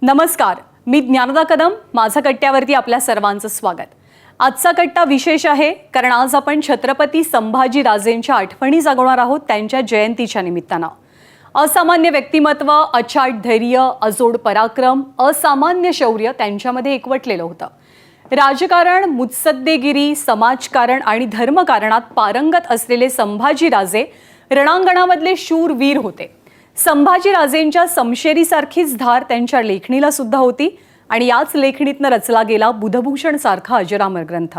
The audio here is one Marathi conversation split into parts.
नमस्कार, मी ज्ञानदा कदम. माझा कट्ट्यावरती आपल्या सर्वांचं स्वागत. आजचा कट्टा विशेष आहे कारण आज आपण छत्रपती संभाजी राजेंच्या आठवणी जागवणार आहोत त्यांच्या जयंतीच्या निमित्तानं. असामान्य व्यक्तिमत्व, अचाट धैर्य, अजोड पराक्रम, असामान्य शौर्य त्यांच्यामध्ये एकवटलेलं होतं. राजकारण, मुत्सद्देगिरी, समाजकारण आणि धर्मकारणात पारंगत असलेले संभाजी राजे रणांगणामधले शूरवीर होते. संभाजीराजेंच्या समशेरीसारखीच धार त्यांच्या लेखणीला सुद्धा होती आणि याच लेखणीतनं रचला गेला बुधभूषण सारखा अजरामर ग्रंथ.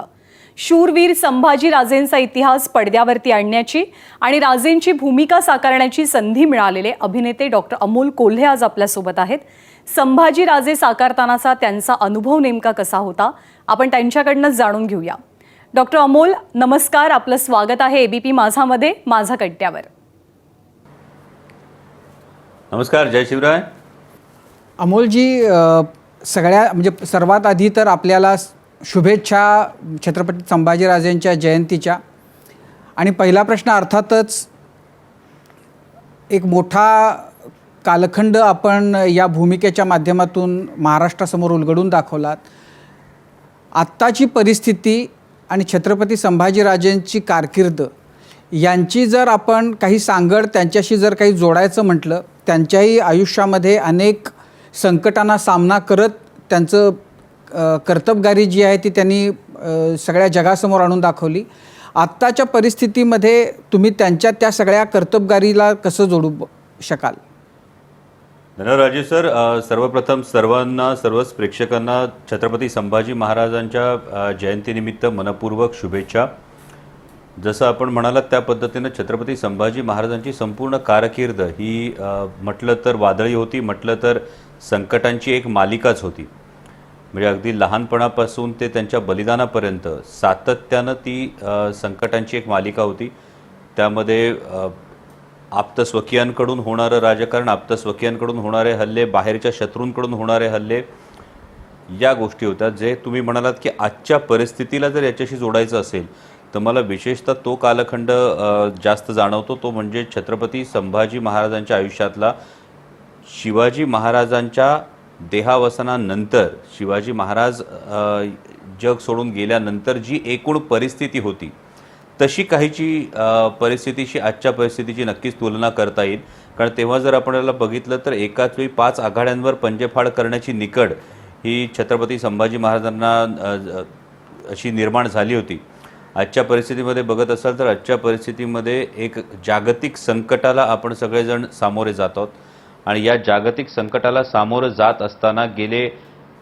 शूरवीर संभाजीराजेंचा इतिहास पडद्यावरती आणण्याची आणि राजेंची भूमिका साकारण्याची संधी मिळालेले अभिनेते डॉक्टर अमोल कोल्हे आज आपल्यासोबत आहेत. संभाजीराजे साकारतानाचा त्यांचा अनुभव नेमका कसा होता आपण त्यांच्याकडनं जाणून घेऊया. डॉक्टर अमोल, नमस्कार. आपलं स्वागत आहे एबीपी माझामध्ये, माझा कट्ट्यावर. नमस्कार, जय शिवराय. अमोलजी, सगळ्या म्हणजे सर्वात आधी तर आपल्याला शुभेच्छा छत्रपती संभाजीराजेंच्या जयंतीच्या. आणि पहिला प्रश्न अर्थातच, एक मोठा कालखंड आपण या भूमिकेच्या माध्यमातून महाराष्ट्रासमोर उलगडून दाखवलात. आत्ताची परिस्थिती आणि छत्रपती संभाजीराजेंची कारकीर्द यांची जर आपण काही सांगड त्यांच्याशी जर काही जोडायचं म्हटलं, त्यांच्याही आयुष्यामध्ये अनेक संकटांना सामना करत त्यांचं कर्तबगारी जी आहे ती त्यांनी सगळ्या जगासमोर आणून दाखवली. आत्ताच्या परिस्थितीमध्ये तुम्ही त्यांच्या त्या सगळ्या कर्तबगारीला कसं जोडू शकाल? धन्यवाद राजेश सर. सर्वप्रथम सर्वच प्रेक्षकांना छत्रपती संभाजी महाराजांच्या जयंतीनिमित्त मनपूर्वक शुभेच्छा. जसं आपण म्हणालात त्या पद्धतीनं छत्रपती संभाजी महाराजांची संपूर्ण कारकीर्द ही म्हटलं तर वादळी होती, म्हटलं तर संकटांची एक मालिकाच होती. म्हणजे अगदी लहानपणापासून ते त्यांच्या बलिदानापर्यंत सातत्यानं ती संकटांची एक मालिका होती. त्यामध्ये आप्तस्वकीयांकडून होणारं राजकारण, आप्तस्वकीयांकडून होणारे हल्ले, बाहेरच्या शत्रूंकडून होणारे हल्ले, या गोष्टी होत्या. जे तुम्ही म्हणालात की आजच्या परिस्थितीला जर याच्याशी जोडायचं असेल तर मला विशेषतः तो कालखंड जास्त जाणवतो. तो म्हणजे छत्रपती संभाजी महाराजांच्या आयुष्यातला शिवाजी महाराजांच्या देहावसानानंतर, शिवाजी महाराज जग सोडून गेल्यानंतर जी एकूण परिस्थिती होती तशी काहीची परिस्थितीशी आजच्या परिस्थितीची नक्कीच तुलना करता येईल. कारण तेव्हा जर आपण याला बघितलं तर एकाच वेळी 5 आघाड्यांवर पंजेफाड करण्याची निकड ही छत्रपती संभाजी महाराजांना अशी निर्माण झाली होती. आजच्या परिस्थितीमध्ये बघत असाल तर आजच्या परिस्थितीमध्ये एक जागतिक संकटाला आपण सगळेजण सामोरे जात आहोत. आणि या जागतिक संकटाला सामोरं जात असताना गेले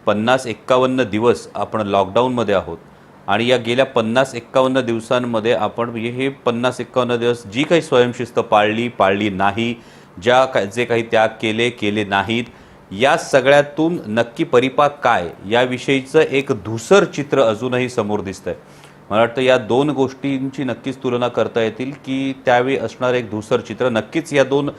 50-51 दिवस आपण लॉकडाऊनमध्ये आहोत. आणि या गेल्या 50-51 दिवसांमध्ये आपण हे 50-51 दिवस जी काही स्वयंशिस्त पाळली नाही, जे काही त्याग केले नाहीत, या सगळ्यातून नक्की परिपाक काय याविषयीचं एक धूसर चित्र अजूनही समोर दिसतंय. मला वाटतं या दोन गोष्टींची नक्कीच तुलना करता येतील की त्यावेळी असणार एक धूसर चित्र. नक्कीच या दोन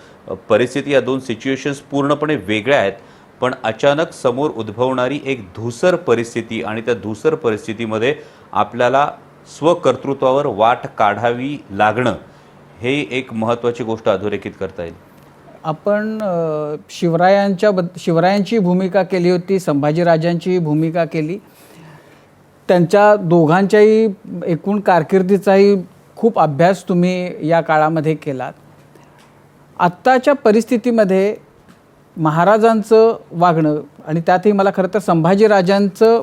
परिस्थिती, या दोन सिच्युएशन्स पूर्णपणे वेगळ्या आहेत, पण अचानक समोर उद्भवणारी एक धूसर परिस्थिती आणि त्या धूसर परिस्थितीमध्ये आपल्याला स्वकर्तृत्वावर वाट काढावी लागणं, हे एक महत्त्वाची गोष्ट अधोरेखित करता येईल. आपण शिवरायांची भूमिका केली होती, संभाजीराजांची भूमिका केली. त्यांच्या दोघांच्याही एकूण कारकिर्दीचाही खूप अभ्यास तुम्ही या काळामध्ये केलात. आत्ताच्या परिस्थितीमध्ये महाराजांचं वागणं आणि त्यातही मला खरं तर संभाजीराजांचं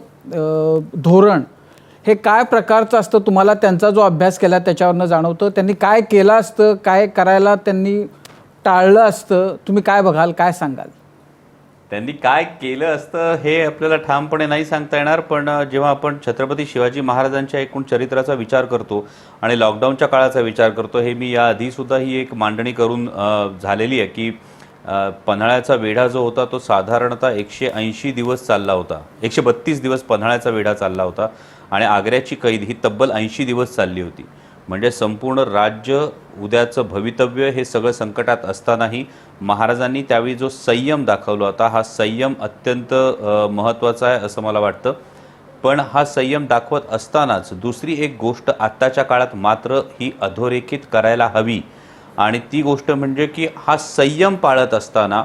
धोरण हे काय प्रकारचं असतं, तुम्हाला त्यांचा जो अभ्यास केला त्याच्यावरनं जाणवतं. त्यांनी काय केलं असतं, काय करायला त्यांनी टाळलं असतं, तुम्ही काय बघाल, काय सांगाल? त्यांनी काय केलं असतं हे आपल्याला ठामपणे नाही सांगता येणार, पण जेव्हा आपण छत्रपती शिवाजी महाराजांच्या एकूण चरित्राचा विचार करतो आणि लॉकडाऊनच्या काळाचा विचार करतो, हे मी याआधीसुद्धा ही एक मांडणी करून झालेली आहे की पन्हाळ्याचा वेढा जो होता तो साधारणतः 180 दिवस चालला होता. 132 दिवस पन्हाळ्याचा वेढा चालला होता आणि आग्र्याची कैद ही तब्बल 80 दिवस चालली होती. म्हणजे संपूर्ण राज्य, उद्याचं भवितव्य हे सगळं संकटात असतानाही महाराजांनी त्यावेळी जो संयम दाखवला होता, हा संयम अत्यंत महत्त्वाचा आहे असं मला वाटतं. पण हा संयम दाखवत असतानाच दुसरी एक गोष्ट आत्ताच्या काळात मात्र ही अधोरेखित करायला हवी आणि ती गोष्ट म्हणजे की हा संयम पाळत असताना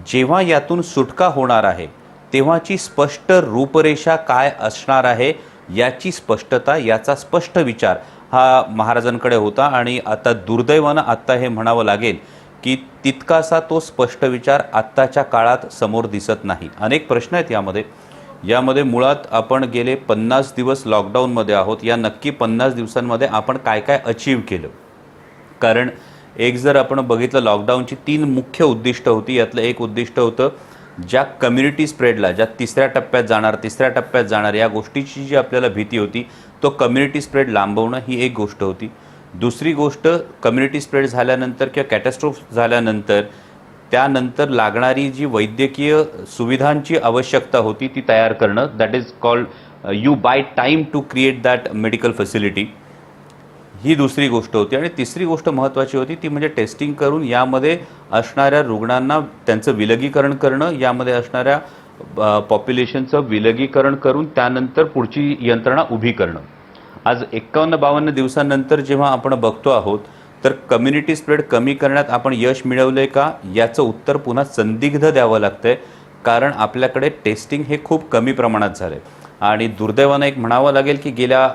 जेव्हा यातून सुटका होणार आहे तेव्हाची स्पष्ट रूपरेषा काय असणार आहे याची स्पष्टता, याचा स्पष्ट विचार हा महाराजांकडे होता. आणि आता दुर्दैवानं आत्ता हे म्हणावं लागेल की तितकासा तो स्पष्ट विचार आत्ताच्या काळात समोर दिसत नाही. अनेक प्रश्न आहेत यामध्ये मुळात आपण गेले 50 दिवस लॉकडाऊनमध्ये आहोत. या नक्की 50 दिवसांमध्ये आपण काय काय अचीव केलं? कारण एक जर आपण बघितलं, लॉकडाऊनची 3 मुख्य उद्दिष्ट होती. यातलं एक उद्दिष्ट होतं ज्या कम्युनिटी स्प्रेडला, ज्या तिसऱ्या टप्प्यात जाणार या गोष्टीची जी आपल्याला भीती होती, तो कम्युनिटी स्प्रेड लांबवणं ही एक गोष्ट होती. दुसरी गोष्ट, कम्युनिटी स्प्रेड झाल्यानंतर किंवा कॅटॅस्ट्रोफ झाल्यानंतर त्यानंतर लागणारी जी वैद्यकीय सुविधांची आवश्यकता होती ती तयार करणं. That is called you buy time to create that medical facility. ही दुसरी गोष्ट होती. आणि तिसरी गोष्ट महत्त्वाची होती ती म्हणजे टेस्टिंग करून यामध्ये असणाऱ्या रुग्णांना त्यांचं विलगीकरण करणं, यामध्ये असणाऱ्या पॉप्युलेशनचं विलगीकरण करून त्यानंतर पुढची यंत्रणा उभी करणं. आज 51-52 दिवसांनंतर जेव्हा आपण बघतो आहोत तर कम्युनिटी स्प्रेड कमी करण्यात आपण यश मिळवले का, याचं उत्तर पुन्हा संदिग्ध द्यावं लागतंय. कारण आपल्याकडे टेस्टिंग हे खूप कमी प्रमाणात झालं आहे. आणि दुर्दैवानं एक म्हणावं लागेल की गेल्या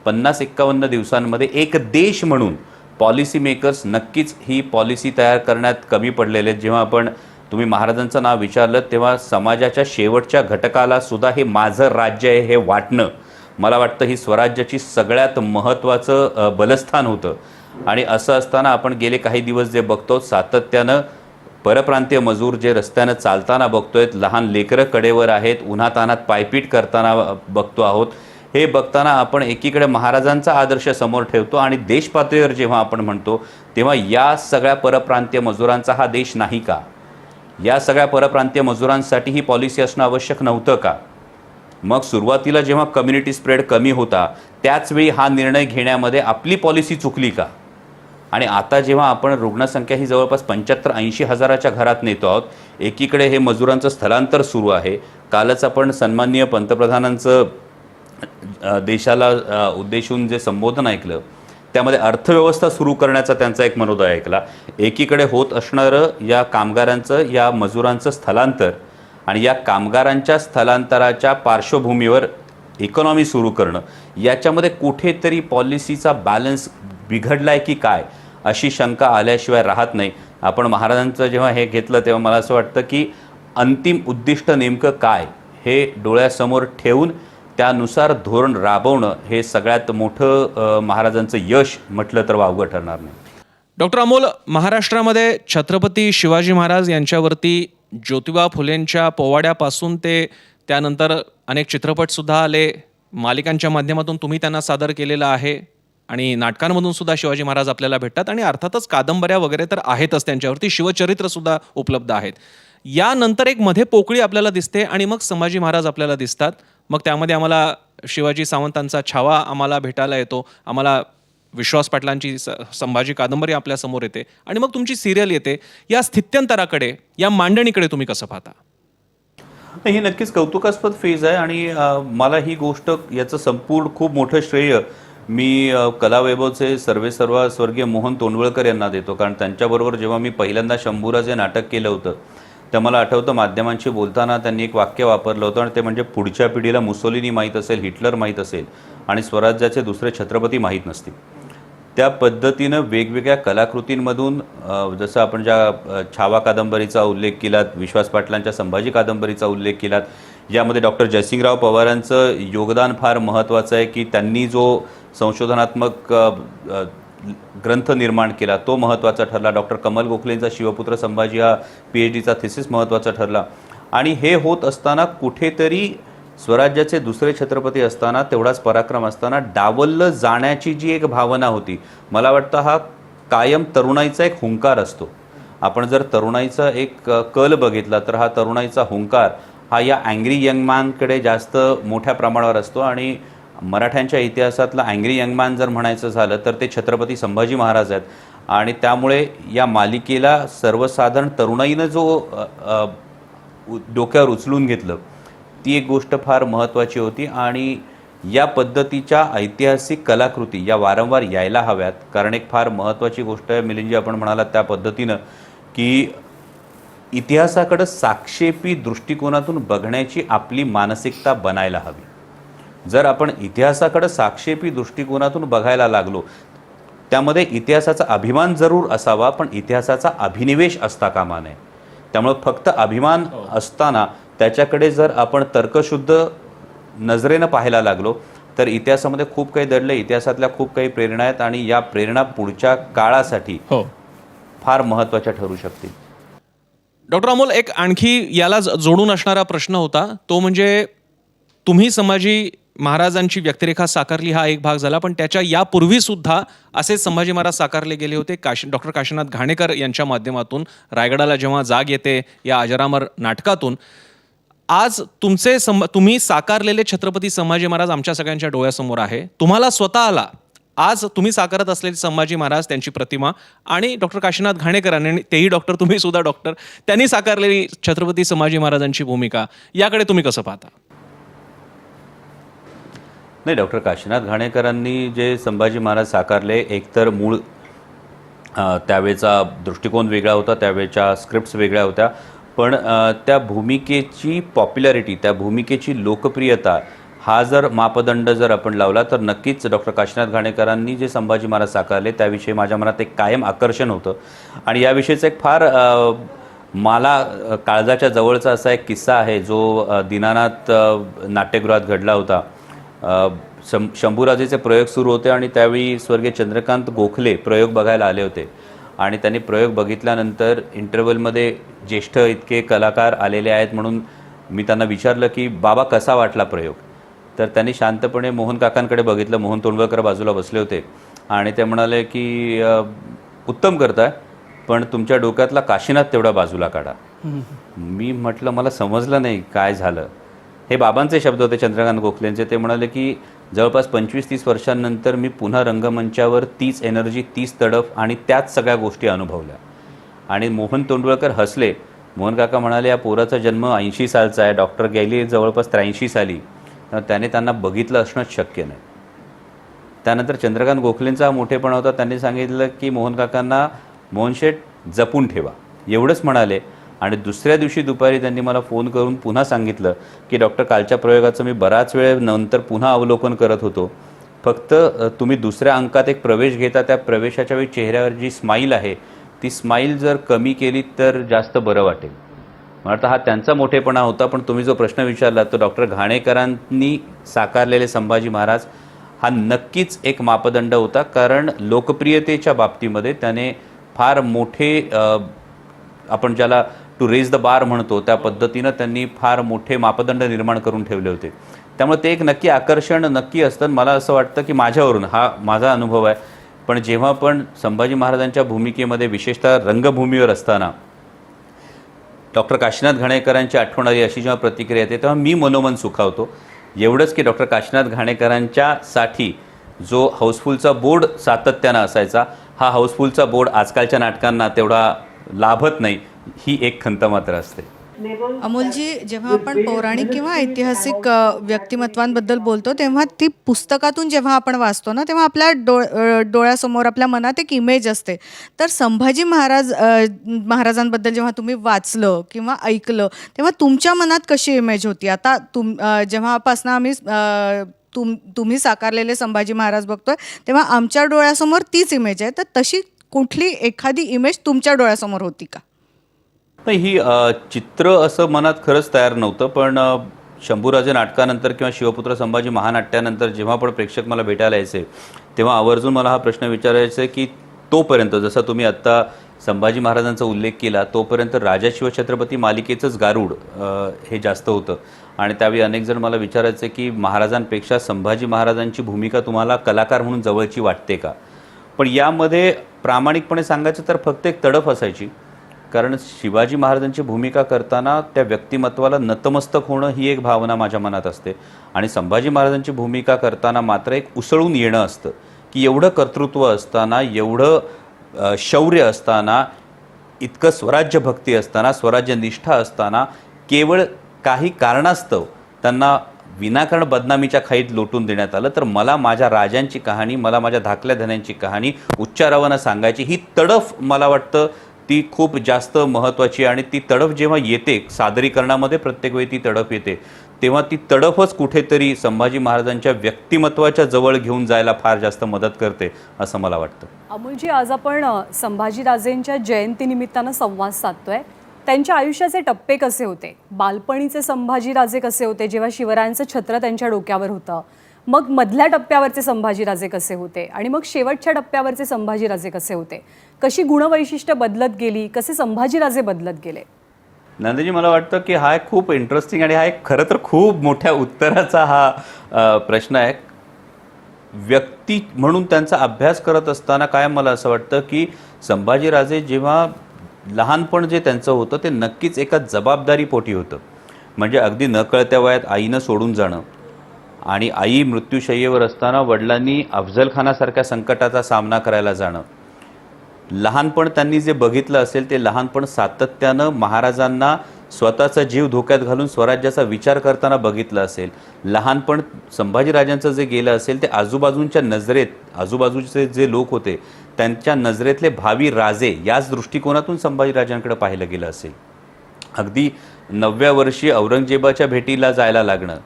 50-51 दिवसांमध्ये एक देश म्हणून पॉलिसी मेकर्स नक्कीच ही पॉलिसी तयार करण्यात कमी पडलेले आहेत. जेव्हा तुम्ही महाराजांचं नाव विचारलं तेव्हा समाजाच्या शेवटच्या घटकाला सुद्धा हे माझं राज्य आहे हे वाटणं, मला वाटतं ही स्वराज्याची सगळ्यात महत्त्वाचं बलस्थान होतं. आणि असं असताना आपण गेले काही दिवस जे बघतो, सातत्यानं परप्रांतीय मजूर जे रस्त्यानं चालताना बघतोय, लहान लेकरं कडेवर आहेत, उन्हातानात पायपीट करताना बघतो आहोत. हे बघताना आपण एकीकडे महाराजांचा आदर्श समोर ठेवतो आणि देश पातळीवर जेव्हा आपण म्हणतो तेव्हा या सगळ्या परप्रांतीय मजुरांचा हा देश नाही का? या सगळ्या परप्रांतीय मजुरांसाठी ही पॉलिसी असणं आवश्यक नव्हतं का? मग सुरुवातीला जेव्हा कम्युनिटी स्प्रेड कमी होता त्याचवेळी हा निर्णय घेण्यामध्ये आपली पॉलिसी चुकली का? आणि आता जेव्हा आपण रुग्णसंख्या ही जवळपास 75-80 हजाराच्या घरात नेतो आहोत, एकीकडे हे मजुरांचं स्थलांतर सुरू आहे. कालच आपण सन्माननीय पंतप्रधानांचं देशाला उद्देशून जे संबोधन ऐकलं त्यामध्ये अर्थव्यवस्था सुरू करण्याचा त्यांचा एक मनोदय ऐकला. एकीकडे होत असणारं या कामगारांचं, या मजुरांचं स्थलांतर आणि या कामगारांच्या स्थलांतराच्या पार्श्वभूमीवर इकॉनॉमी सुरू करणं, याच्यामध्ये कुठेतरी पॉलिसीचा बॅलन्स बिघडलाय की काय अशी शंका आल्याशिवाय राहत नाही. आपण महाराजांचं जेव्हा हे घेतलं तेव्हा मला असं वाटतं की अंतिम उद्दिष्ट नेमकं काय हे डोळ्यासमोर ठेवून त्यानुसार धोरण राबवणं हे सगळ्यात मोठं महाराजांचं यश म्हटलं तर वावगं ठरणार नाही. डॉक्टर अमोल, महाराष्ट्रामध्ये छत्रपती शिवाजी महाराज यांच्यावरती ज्योतिबा फुलेंच्या पोवाड्यापासून ते त्यानंतर अनेक चित्रपटसुद्धा आले, मालिकांच्या माध्यमातून तुम्ही त्यांना सादर केलेलं आहे आणि नाटकांमधून सुद्धा शिवाजी महाराज आपल्याला भेटतात आणि अर्थातच कादंबऱ्या वगैरे तर आहेतच त्यांच्यावरती, शिवचरित्रसुद्धा उपलब्ध आहेत. यानंतर एक मध्ये पोकळी आपल्याला दिसते आणि मग संभाजी महाराज आपल्याला दिसतात. मग त्यामध्ये आम्हाला शिवाजी सावंतांचा छावा आम्हाला भेटायला येतो, आम्हाला विश्वास पाटलांची संभाजी कादंबरी आपल्यासमोर येते आणि मग तुमची सिरियल येते. या स्थित्यंतराकडे, या मांडणीकडे तुम्ही कसं पाहता? ही नक्कीच कौतुकास्पद फेज आहे आणि मला ही गोष्ट, याचं संपूर्ण खूप मोठं श्रेय मी कलावैभवचे सर्वेसर्वा स्वर्गीय मोहन तोंडवळकर यांना देतो. कारण त्यांच्याबरोबर जेव्हा मी पहिल्यांदा शंभूराज हे नाटक केलं होतं तर मला आठवतं माध्यमांशी बोलताना त्यांनी एक वाक्य वापरलं होतं आणि ते म्हणजे पुढच्या पिढीला मुसोलिनी माहीत असेल, हिटलर माहीत असेल आणि स्वराज्याचे दुसरे छत्रपती माहीत नसतील. त्या पद्धतीनं वेगवेगळ्या कलाकृतींमधून, जसं आपण ज्या छावा कादंबरीचा उल्लेख केलात, विश्वास पाटलांच्या संभाजी कादंबरीचा उल्लेख केलात, यामध्ये डॉक्टर जयसिंगराव पवारांचं योगदान फार महत्त्वाचं आहे की त्यांनी जो संशोधनात्मक ग्रंथ निर्माण केला तो महत्त्वाचा ठरला. डॉक्टर कमल गोखलेंचा शिवपुत्र संभाजी हा PhDचा थिसिस महत्त्वाचा ठरला. आणि हे होत असताना कुठेतरी स्वराज्याचे दुसरे छत्रपती असताना, तेवढाच पराक्रम असताना डावललं जाण्याची जी एक भावना होती, मला वाटतं हा कायम तरुणाईचा एक हुंकार असतो. आपण जर तरुणाईचा एक कल बघितला तर हा तरुणाईचा हुंकार हा या अँग्री यंग मॅनकडे जास्त मोठ्या प्रमाणावर असतो. आणि मराठ्यांच्या इतिहासातला अँग्री यंग मॅन जर म्हणायचं झालं तर ते छत्रपती संभाजी महाराज आहेत. आणि त्यामुळे या मालिकेला सर्वसाधारण तरुणाईनं जो डोक्यावर उचलून घेतलं ती एक गोष्ट फार महत्त्वाची होती. आणि या पद्धतीच्या ऐतिहासिक कलाकृती या वारंवार यायला हव्यात. कारण एक फार महत्त्वाची गोष्ट आहे मिलिंदजी, आपण म्हणालात त्या पद्धतीनं की इतिहासाकडं साक्षेपी दृष्टिकोनातून बघण्याची आपली मानसिकता बनायला हवी. जर आपण इतिहासाकडं साक्षेपी दृष्टिकोनातून बघायला लागलो, त्यामध्ये इतिहासाचा अभिमान जरूर असावा, पण इतिहासाचा अभिनिवेश असता कामा नये. त्यामुळे फक्त अभिमान असताना त्याच्याकडे जर आपण तर्कशुद्ध नजरेनं पाहायला लागलो तर इतिहासामध्ये खूप काही दडलं. इतिहासातल्या खूप काही प्रेरणा आहेत आणि या प्रेरणा पुढच्या काळासाठी फार महत्त्वाच्या ठरू शकतील. डॉक्टर अमोल, एक आणखी याला जोडून असणारा प्रश्न होता, तो म्हणजे तुम्ही संभाजी महाराजांची व्यक्तिरेखा साकारली हा एक भाग झाला, पण त्याच्या यापूर्वी सुद्धा असे संभाजी महाराज साकारले गेले होते डॉक्टर काशीनाथ घाणेकर यांच्या माध्यमातून. रायगडाला जेव्हा जाग येते या अजरामर नाटकातून आज तुम्ही साकारलेले छत्रपती संभाजी महाराज आमच्या सगळ्यांच्या डोळ्यासमोर आहे. तुम्हाला स्वतःला आज तुम्ही साकारत असलेले संभाजी महाराज, त्यांची प्रतिमा, आणि डॉक्टर काशीनाथ घाणेकरांनी, तेही डॉक्टर, तुम्ही सुद्धा डॉक्टर, त्यांनी साकारलेली छत्रपती संभाजी महाराजांची भूमिका, याकडे तुम्ही कसं पाहता? नाही, डॉक्टर काशीनाथ घाणेकरांनी जे संभाजी महाराज साकारले, एकतर मूळ त्यावेळेचा दृष्टिकोन वेगळा होता, त्यावेळेच्या स्क्रिप्ट्स वेगळ्या होत्या, पण त्या भूमिकेची पॉप्युलॅरिटी, त्या भूमिकेची लोकप्रियता हा जर मापदंड जर आपण लावला तर नक्कीच डॉक्टर काशीनाथ घाणेकरांनी जे संभाजी महाराज साकारले त्याविषयी माझ्या मनात एक कायम आकर्षण होतं. आणि याविषयीचा एक फार मला काळजाच्या जवळचा असा एक किस्सा आहे जो दीनानाथ नाट्यगृहात घडला होता. शंभूराजेचे प्रयोग सुरू होते आणि त्यावेळी स्वर्गीय चंद्रकांत गोखले प्रयोग बघायला आले होते आणि त्यांनी प्रयोग बघितल्यानंतर इंटरव्हलमध्ये ज्येष्ठ इतके कलाकार आलेले आहेत म्हणून मी त्यांना विचारलं की बाबा कसा वाटला प्रयोग. तर त्यांनी शांतपणे मोहन काकांकडे बघितलं. मोहन तोंडवळकर बाजूला बसले होते आणि ते म्हणाले की उत्तम करताय, पण तुमच्या डोक्यातला काशीनाथ तेवढा बाजूला काढा. मी म्हटलं मला समजलं नाही काय झालं. हे बाबांचे शब्द होते, चंद्रकांत गोखलेंचे. ते म्हणाले की जवळपास 25-30 वर्षांनंतर मी पुन्हा रंगमंचावर तीच एनर्जी, तीच तडफ आणि त्याच सगळ्या गोष्टी अनुभवल्या. आणि मोहन तोंडवळकर हसले. मोहन काका म्हणाले या पोराचा जन्म 80 सालचा आहे, डॉक्टर गेली जवळपास 83 साली, तर त्याने त्यांना बघितलं असणंच शक्य नाही. त्यानंतर चंद्रकांत गोखलेंचा मोठेपणा होता. त्यांनी सांगितलं की मोहन काकांना मोहनशेठ जपून ठेवा, एवढंच म्हणाले. आणि दुसऱ्या दिवशी दुपारी त्यांनी मला फोन करून पुन्हा सांगितलं की डॉक्टर कालच्या प्रयोगाचं मी बराच वेळ नंतर पुन्हा अवलोकन करत होतो, फक्त तुम्ही दुसऱ्या अंकात एक प्रवेश घेता, त्या प्रवेशाच्या वेळी चेहऱ्यावर जी स्माईल आहे ती स्माईल जर कमी केली तर जास्त बरं वाटेल. मला हा त्यांचा मोठेपणा होता. पण तुम्ही जो प्रश्न विचारला तो डॉक्टर घाणेकरांनी साकारलेले संभाजी महाराज हा नक्कीच एक मापदंड होता, कारण लोकप्रियतेच्या बाबतीमध्ये त्याने फार मोठे आपण ज्याला टू रेज द बार म्हणतो त्या पद्धतीनं त्यांनी फार मोठे मापदंड निर्माण करून ठेवले होते. त्यामुळे ते एक नक्की आकर्षण नक्की असतं. मला असं वाटतं की माझ्यावरून हा माझा अनुभव आहे, पण जेव्हा पण संभाजी महाराजांच्या भूमिकेमध्ये विशेषतः रंगभूमीवर असताना डॉक्टर काशीनाथ घाणेकरांची आठवण आली अशी जेव्हा प्रतिक्रिया येते तेव्हा मी मनोमन सुखावतो. एवढंच की डॉक्टर काशीनाथ घाणेकरांच्यासाठी जो हाऊसफुलचा बोर्ड सातत्यानं असायचा, हा हाऊसफुलचा बोर्ड आजकालच्या नाटकांना तेवढा लाभत नाही, ही एक खंत मात्र असते. अमोलजी, जेव्हा आपण पौराणिक किंवा ऐतिहासिक व्यक्तिमत्वांबद्दल बोलतो तेव्हा ती पुस्तकातून जेव्हा आपण वाचतो ना तेव्हा आपल्या डोळ्यासमोर, आपल्या मनात एक इमेज असते. तर संभाजी महाराजांबद्दल जेव्हा तुम्ही वाचलं किंवा ऐकलं तेव्हा तुमच्या मनात कशी इमेज होती? आता जेव्हापासनं आम्ही तुम्ही साकारलेले संभाजी महाराज बघतोय तेव्हा आमच्या डोळ्यासमोर तीच इमेज आहे. तर तशी कुठली एखादी इमेज तुमच्या डोळ्यासमोर होती का? नाही, ही चित्र असं मनात खरंच तयार नव्हतं. पण शंभूराजे नाटकानंतर किंवा शिवपुत्र संभाजी महानाट्यानंतर जेव्हा पण प्रेक्षक मला भेटायला यायचे तेव्हा आवर्जून मला हा प्रश्न विचारायचा की तोपर्यंत, जसा तुम्ही आत्ता संभाजी महाराजांचा उल्लेख केला, तोपर्यंत राजा शिवछत्रपती मालिकेचंच गारूड हे जास्त होतं. आणि त्यावेळी अनेक जण मला विचारायचे की महाराजांपेक्षा संभाजी महाराजांची भूमिका तुम्हाला कलाकार म्हणून जवळची वाटते का? पण यामध्ये प्रामाणिकपणे सांगायचं तर फक्त एक तडफ असायची, कारण शिवाजी महाराजांची भूमिका करताना त्या व्यक्तिमत्वाला नतमस्तक होणं ही एक भावना माझ्या मनात असते. आणि संभाजी महाराजांची करताना मात्र एक उसळून येणं असतं की एवढं कर्तृत्व असताना, एवढं शौर्य असताना, इतकं स्वराज्यभक्ती असताना, स्वराज्यनिष्ठा असताना, केवळ काही कारणास्तव त्यांना विनाकारण बदनामीच्या खाईत लोटून देण्यात आलं. तर मला माझ्या राजांची कहाणी, मला माझ्या धाकल्या धन्यांची कहाणी उच्चारावानं सांगायची, ही तडफ मला वाटतं ती खूप जास्त महत्त्वाची आणि ती तडफ जेव्हा येते सादरीकरणामध्ये प्रत्येक वेळी ती तडफ येते तेव्हा ती तडफच कुठेतरी संभाजी महाराजांच्या व्यक्तिमत्वाच्या जवळ घेऊन जायला फार जास्त मदत करते असं मला वाटतं. अमोलजी, आज आपण संभाजीराजेंच्या जयंतीनिमित्तानं संवाद साधतोय. त्यांच्या आयुष्याचे टप्पे कसे होते? बालपणीचे संभाजीराजे कसे होते जेव्हा शिवरायांचं छत्र त्यांच्या डोक्यावर होतं? मग मधल्या टप्प्यावरचे संभाजीराजे कसे होते आणि मग शेवटच्या टप्प्यावरचे संभाजीराजे कसे होते? कशी गुणवैशिष्ट्य बदलत गेली? कसे संभाजीराजे बदलत गेले? नंदजी, मला वाटतं की हा एक खूप इंटरेस्टिंग आणि हा एक खरं तर खूप मोठ्या उत्तराचा हा प्रश्न आहे. व्यक्ती म्हणून त्यांचा अभ्यास करत असताना काय मला असं वाटतं की संभाजीराजे जेव्हा लहानपण जे त्यांचं होतं ते नक्कीच एका जबाबदारीपोटी होतं. म्हणजे अगदी नकळत्या वयात आईनं सोडून जाणं आणि आई मृत्यूशय्येवर असताना वडिलांनी अफजलखानासारख्या संकटाचा सामना करायला जाणं, लहानपण त्यांनी जे बघितलं असेल ते लहानपण सातत्यानं महाराजांना स्वतःचा जीव धोक्यात घालून स्वराज्याचा विचार करताना बघितलं असेल, लहानपण संभाजीराजांचं जे गेलं असेल ते आजूबाजूंच्या नजरेत आजूबाजूचे जे लोक होते त्यांच्या नजरेतले भावी राजे याच दृष्टिकोनातून संभाजीराजांकडे पाहिलं गेलं असेल. अगदी 9व्या वर्षी औरंगजेबाच्या भेटीला जायला लागणं,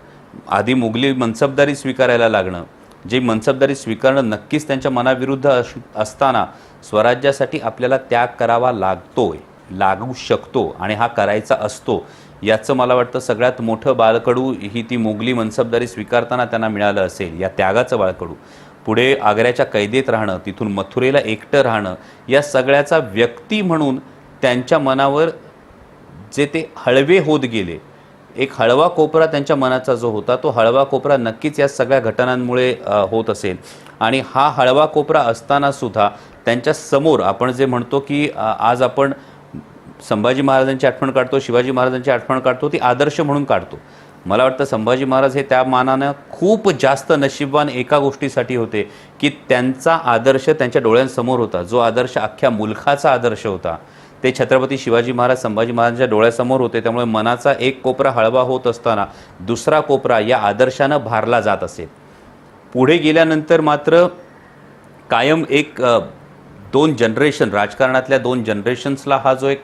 आधी मुघली मनसबदारी स्वीकारायला लागणं, जे मनसबदारी स्वीकारणं नक्कीच त्यांच्या मनाविरुद्ध असताना स्वराज्यासाठी आपल्याला त्याग करावा लागू शकतो आणि हा करायचा असतो याचं मला वाटतं सगळ्यात मोठं बाळकडू ही ती मुघली मनसबदारी स्वीकारताना त्यांना मिळालं असेल. या त्यागाचं बाळकडू पुढे आग्र्याच्या कैदेत राहणं, तिथून मथुरेला एकटं राहणं, या सगळ्याचा व्यक्ती म्हणून त्यांच्या मनावर जे ते हळवे होत गेले, एक हळवा कोपरा त्यांच्या मनाचा जो होता तो हळवा कोपरा नक्कीच या सगळ्या घटनांमुळे होत असेल. आणि हा हळवा कोपरा असतानासुद्धा त्यांच्या समोर आपण जे म्हणतो की आज आपण संभाजी महाराजांची आठवण काढतो, शिवाजी महाराजांची आठवण काढतो, ती आदर्श म्हणून काढतो. मला वाटतं संभाजी महाराज हे त्या मानानं खूप जास्त नशीबवान एका गोष्टीसाठी होते की त्यांचा आदर्श त्यांच्या डोळ्यांसमोर होता. जो आदर्श अख्ख्या मुलखाचा आदर्श होता ते छत्रपती शिवाजी महाराज संभाजी महाराजांच्या डोळ्यासमोर होते. त्यामुळे मनाचा एक कोपरा हळवा होत असताना दुसरा कोपरा या आदर्शानं भारला जात असेल. पुढे गेल्यानंतर मात्र कायम एक 2 जनरेशन, राजकारणातल्या 2 जनरेशन्सला हा जो एक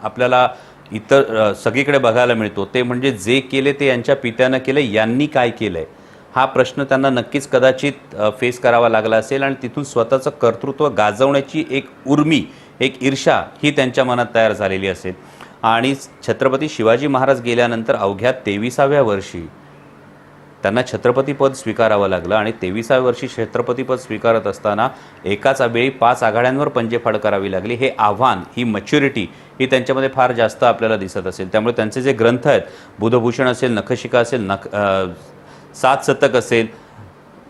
आपल्याला इतर सगळीकडे बघायला मिळतो ते म्हणजे जे केले ते यांच्या पित्यानं केले, यांनी काय केलं आहे हा प्रश्न त्यांना नक्कीच कदाचित फेस करावा लागला असेल. आणि तिथून स्वतःचं कर्तृत्व गाजवण्याची एक उर्मी, एक ईर्षा ही त्यांच्या मनात तयार झालेली असेल. आणि छत्रपती शिवाजी महाराज गेल्यानंतर अवघ्या 23व्या वर्षी त्यांना छत्रपतीपद स्वीकारावं लागलं. आणि 23व्या वर्षी छत्रपतीपद स्वीकारत असताना एकाच वेळी 5 आघाड्यांवर पंजेफाड करावी लागली. हे आव्हान, ही मॅच्युरिटी ही त्यांच्यामध्ये फार जास्त आपल्याला दिसत असेल. त्यामुळे त्यांचे जे ग्रंथ आहेत, बुधभूषण असेल, नखशिका असेल, 7 शतक असेल,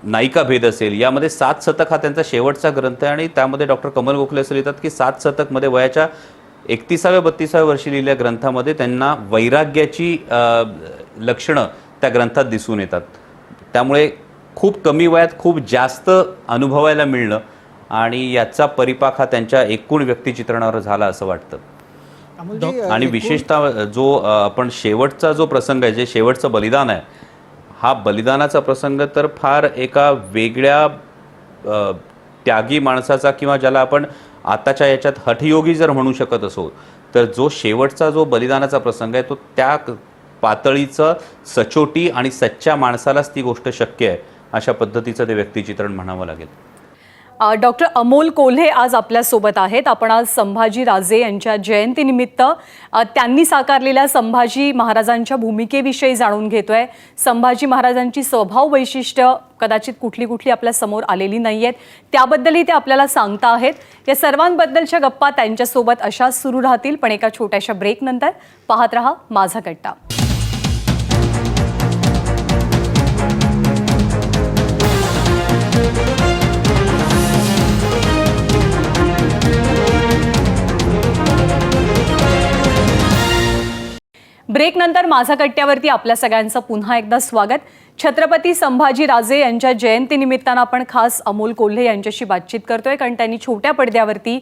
नायिका भेद असेल, यामध्ये 7 शतक हा त्यांचा शेवटचा ग्रंथ आहे. आणि त्यामध्ये डॉक्टर कमल गोखले असं लिहितात की 7 शतकमध्ये वयाच्या 31व्या-32व्या वर्षी लिहिलेल्या ग्रंथामध्ये त्यांना वैराग्याची लक्षणं त्या ग्रंथात दिसून येतात. त्यामुळे खूप कमी वयात खूप जास्त अनुभवायला मिळणं आणि याचा परिपाक हा त्यांच्या एकूण व्यक्तिचित्रणावर झाला असं वाटतं. आणि विशेषतः जो आपण शेवटचा जो प्रसंग आहे, जे शेवटचं बलिदान आहे, हा बलिदानाचा प्रसंग तर फार एका वेगळ्या त्यागी माणसाचा, किंवा ज्याला आपण आताच्या याच्यात हठयोगी जर म्हणू शकत असो, तर जो शेवटचा जो बलिदानाचा प्रसंग आहे तो त्या पातळीचं, सचोटी आणि सच्च्या माणसालाच ती गोष्ट शक्य आहे अशा पद्धतीचं ते व्यक्तिचित्रण म्हणावं लागेल. डॉक्टर अमोल कोल्हे आज आपल्यासोबत आहेत. आपण आज संभाजी राजे यांच्या जयंतीनिमित्त त्यांनी साकारलेल्या संभाजी महाराजांच्या भूमिकेविषयी जाणून घेतोय. संभाजी महाराजांची स्वभाव वैशिष्ट्य कदाचित कुठली कुठली आपल्या समोर आलेली नाही आहेत, त्याबद्दलही ते आपल्याला सांगता आहेत. या सर्वांबद्दलच्या गप्पा त्यांच्यासोबत अशाच सुरू राहतील, पण एका छोट्याशा ब्रेकनंतर. पाहत रहा माझा कट्टा. ब्रेक नंतर माझा कट्ट्यावरती आपल्या सगळ्यांचं पुन्हा एकदा स्वागत. छत्रपती संभाजी राजे यांच्या जयंतीनिमित्तानं आपण खास अमोल कोल्हे यांच्याशी बातचीत करतोय, कारण त्यांनी छोट्या पडद्यावरती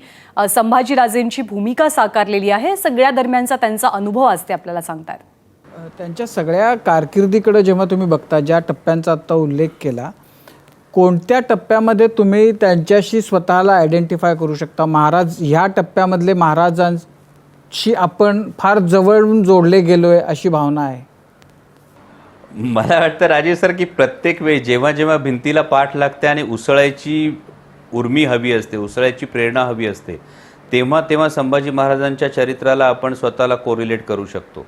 संभाजी राजेंची भूमिका साकारलेली आहे. सगळ्या दरम्यानचा त्यांचा अनुभव आज ते आपल्याला सांगतात. त्यांच्या सगळ्या कारकिर्दीकडे जेव्हा तुम्ही बघता, ज्या टप्प्यांचा आत्ता उल्लेख केला, कोणत्या टप्प्यामध्ये तुम्ही त्यांच्याशी स्वतःला आयडेंटिफाय करू शकता? महाराज ह्या टप्प्यामधले महाराजांशी आपण फार जवळून जोडले गेलोय अशी भावना आहे. मला वाटतं राजीव सर की प्रत्येक वेळी जेव्हा जेव्हा भिंतीला पाठ लागते आणि उसळायची उर्मी हवी असते, उसळायची प्रेरणा हवी असते, तेव्हा तेव्हा संभाजी महाराजांच्या चरित्राला आपण स्वतःला कोरिलेट करू शकतो.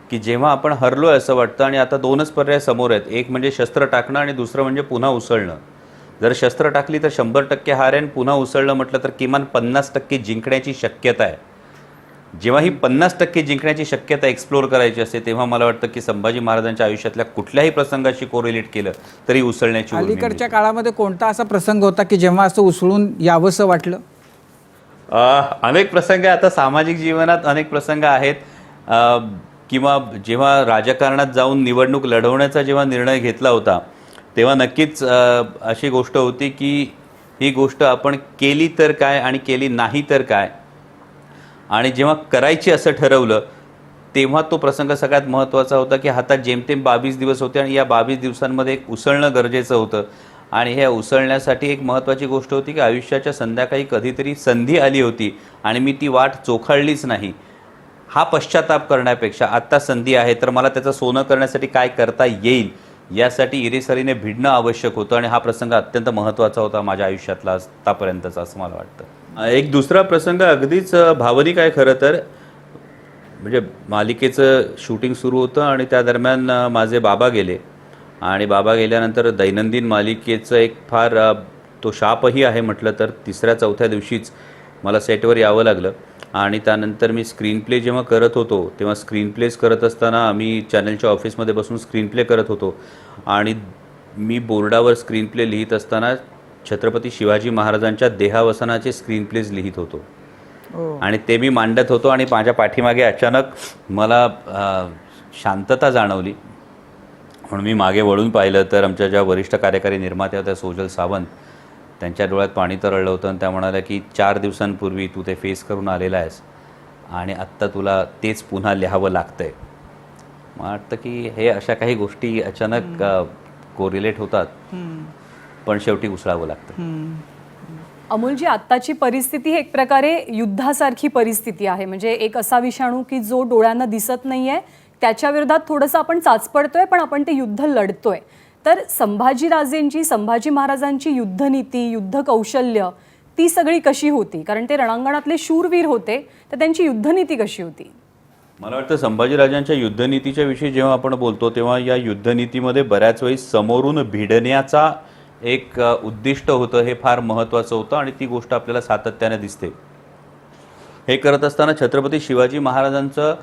की जेव्हा आपण हरलो आहे असं वाटतं आणि आता दोनच पर्याय समोर आहेत, एक म्हणजे शस्त्र टाकणं आणि दुसरं म्हणजे पुन्हा उसळणं. जर शस्त्र टाकली तर 100% हार आहे आणि पुन्हा उसळणं म्हटलं तर किमान 50% जिंकण्याची शक्यता आहे. जेव्हा ही 50% जिंकण्याची शक्यता एक्सप्लोर करायची असते तेव्हा मला वाटतं की संभाजी महाराजांच्या आयुष्यातल्या कुठल्याही प्रसंगाशी कोरिलेट केलं तरी उसळण्याची उर्मी अलीकडच्या मिळते. काळामध्ये कोणता असा प्रसंग होता की जेव्हा असं उसळून यावंसं वाटलं? अनेक प्रसंग आता सामाजिक जीवनात अनेक प्रसंग आहेत. किंवा जेव्हा राजकारणात जाऊन निवडणूक लढवण्याचा जेव्हा निर्णय घेतला होता तेव्हा नक्कीच अशी गोष्ट होती की ही गोष्ट आपण केली तर काय आणि केली नाही तर काय, आणि जेव्हा करायची असं ठरवलं तेव्हा तो प्रसंग सगळ्यात महत्त्वाचा होता की हातात जेमतेम 22 दिवस होते आणि या 22 दिवसांमध्ये एक उसळणं गरजेचं होतं. आणि ह्या उसळण्यासाठी एक महत्त्वाची गोष्ट होती की आयुष्याच्या संध्याकाळी कधीतरी संधी आली होती आणि मी ती वाट चोखाळलीच नाही. हा पश्चाताप करण्यापेक्षा आत्ता संधी आहे तर मला त्याचं सोनं करण्यासाठी काय करता येईल यासाठी इरेसरीने भिडणं आवश्यक होतं आणि हा प्रसंग अत्यंत महत्त्वाचा होता माझ्या आयुष्यातला आत्तापर्यंतचा असं मला वाटतं. एक दुसरा प्रसंग अगदीच भावनिक आहे खरं तर. म्हणजे मालिकेचं शूटिंग सुरू होतं आणि त्या दरम्यान माझे बाबा गेले आणि बाबा गेल्यानंतर दैनंदिन मालिकेचं एक फार तो शापही आहे म्हटलं तर 3-4 दिवशीच मला सेटवर यावं लागलं. आणि त्यानंतर मी स्क्रीन प्ले जेव्हा करत होतो तेव्हा स्क्रीन प्लेस करत असताना आम्ही चॅनलच्या ऑफिसमध्ये बसून स्क्रीन प्ले करत होतो आणि मी बोर्डावर स्क्रीन प्ले लिहित असताना छत्रपती शिवाजी महाराजांच्या देहावसानाचे स्क्रीन प्लेज लिहित होतो आणि ते मी मांडत होतो आणि माझ्या पाठीमागे अचानक मला शांतता जाणवली. म्हणून मी मागे वळून पाहिलं तर आमच्या ज्या वरिष्ठ कार्यकारी निर्मात्या होत्या सोजल सावंत, त्यांच्या डोळ्यात पाणी तरळलं होतं आणि त्या म्हणाल्या की 4 दिवसांपूर्वी तू ते फेस करून आलेला आहेस आणि आत्ता तुला तेच पुन्हा लिहावं लागतंय. मला वाटतं की हे अशा काही गोष्टी अचानक कोरिलेट होतात पण शेवटी उसळावं लागतं. अमोलजी, आत्ताची परिस्थिती ही एक प्रकारे युद्धासारखी परिस्थिती आहे. म्हणजे एक असा विषाणू की जो डोळ्यांना दिसत नाही आहे, त्याच्या विरोधात थोडंसं आपण चाचपडतोय पण आपण ते युद्ध लढतोय. तर संभाजीराजेंची, संभाजी महाराजांची युद्धनीती, युद्ध कौशल्य ती सगळी कशी होती? कारण ते रणांगणातले शूरवीर होते, तर त्यांची युद्धनीती कशी होती? मला वाटतं संभाजीराजांच्या युद्धनीतीच्या विषयी जेव्हा आपण बोलतो तेव्हा या युद्धनीतीमध्ये बऱ्याच वेळी समोरून भिडण्याचा एक उद्दिष्ट होतं, हे फार महत्त्वाचं होतं आणि ती गोष्ट आपल्याला सातत्याने दिसते. हे करत असताना छत्रपती शिवाजी महाराजांचं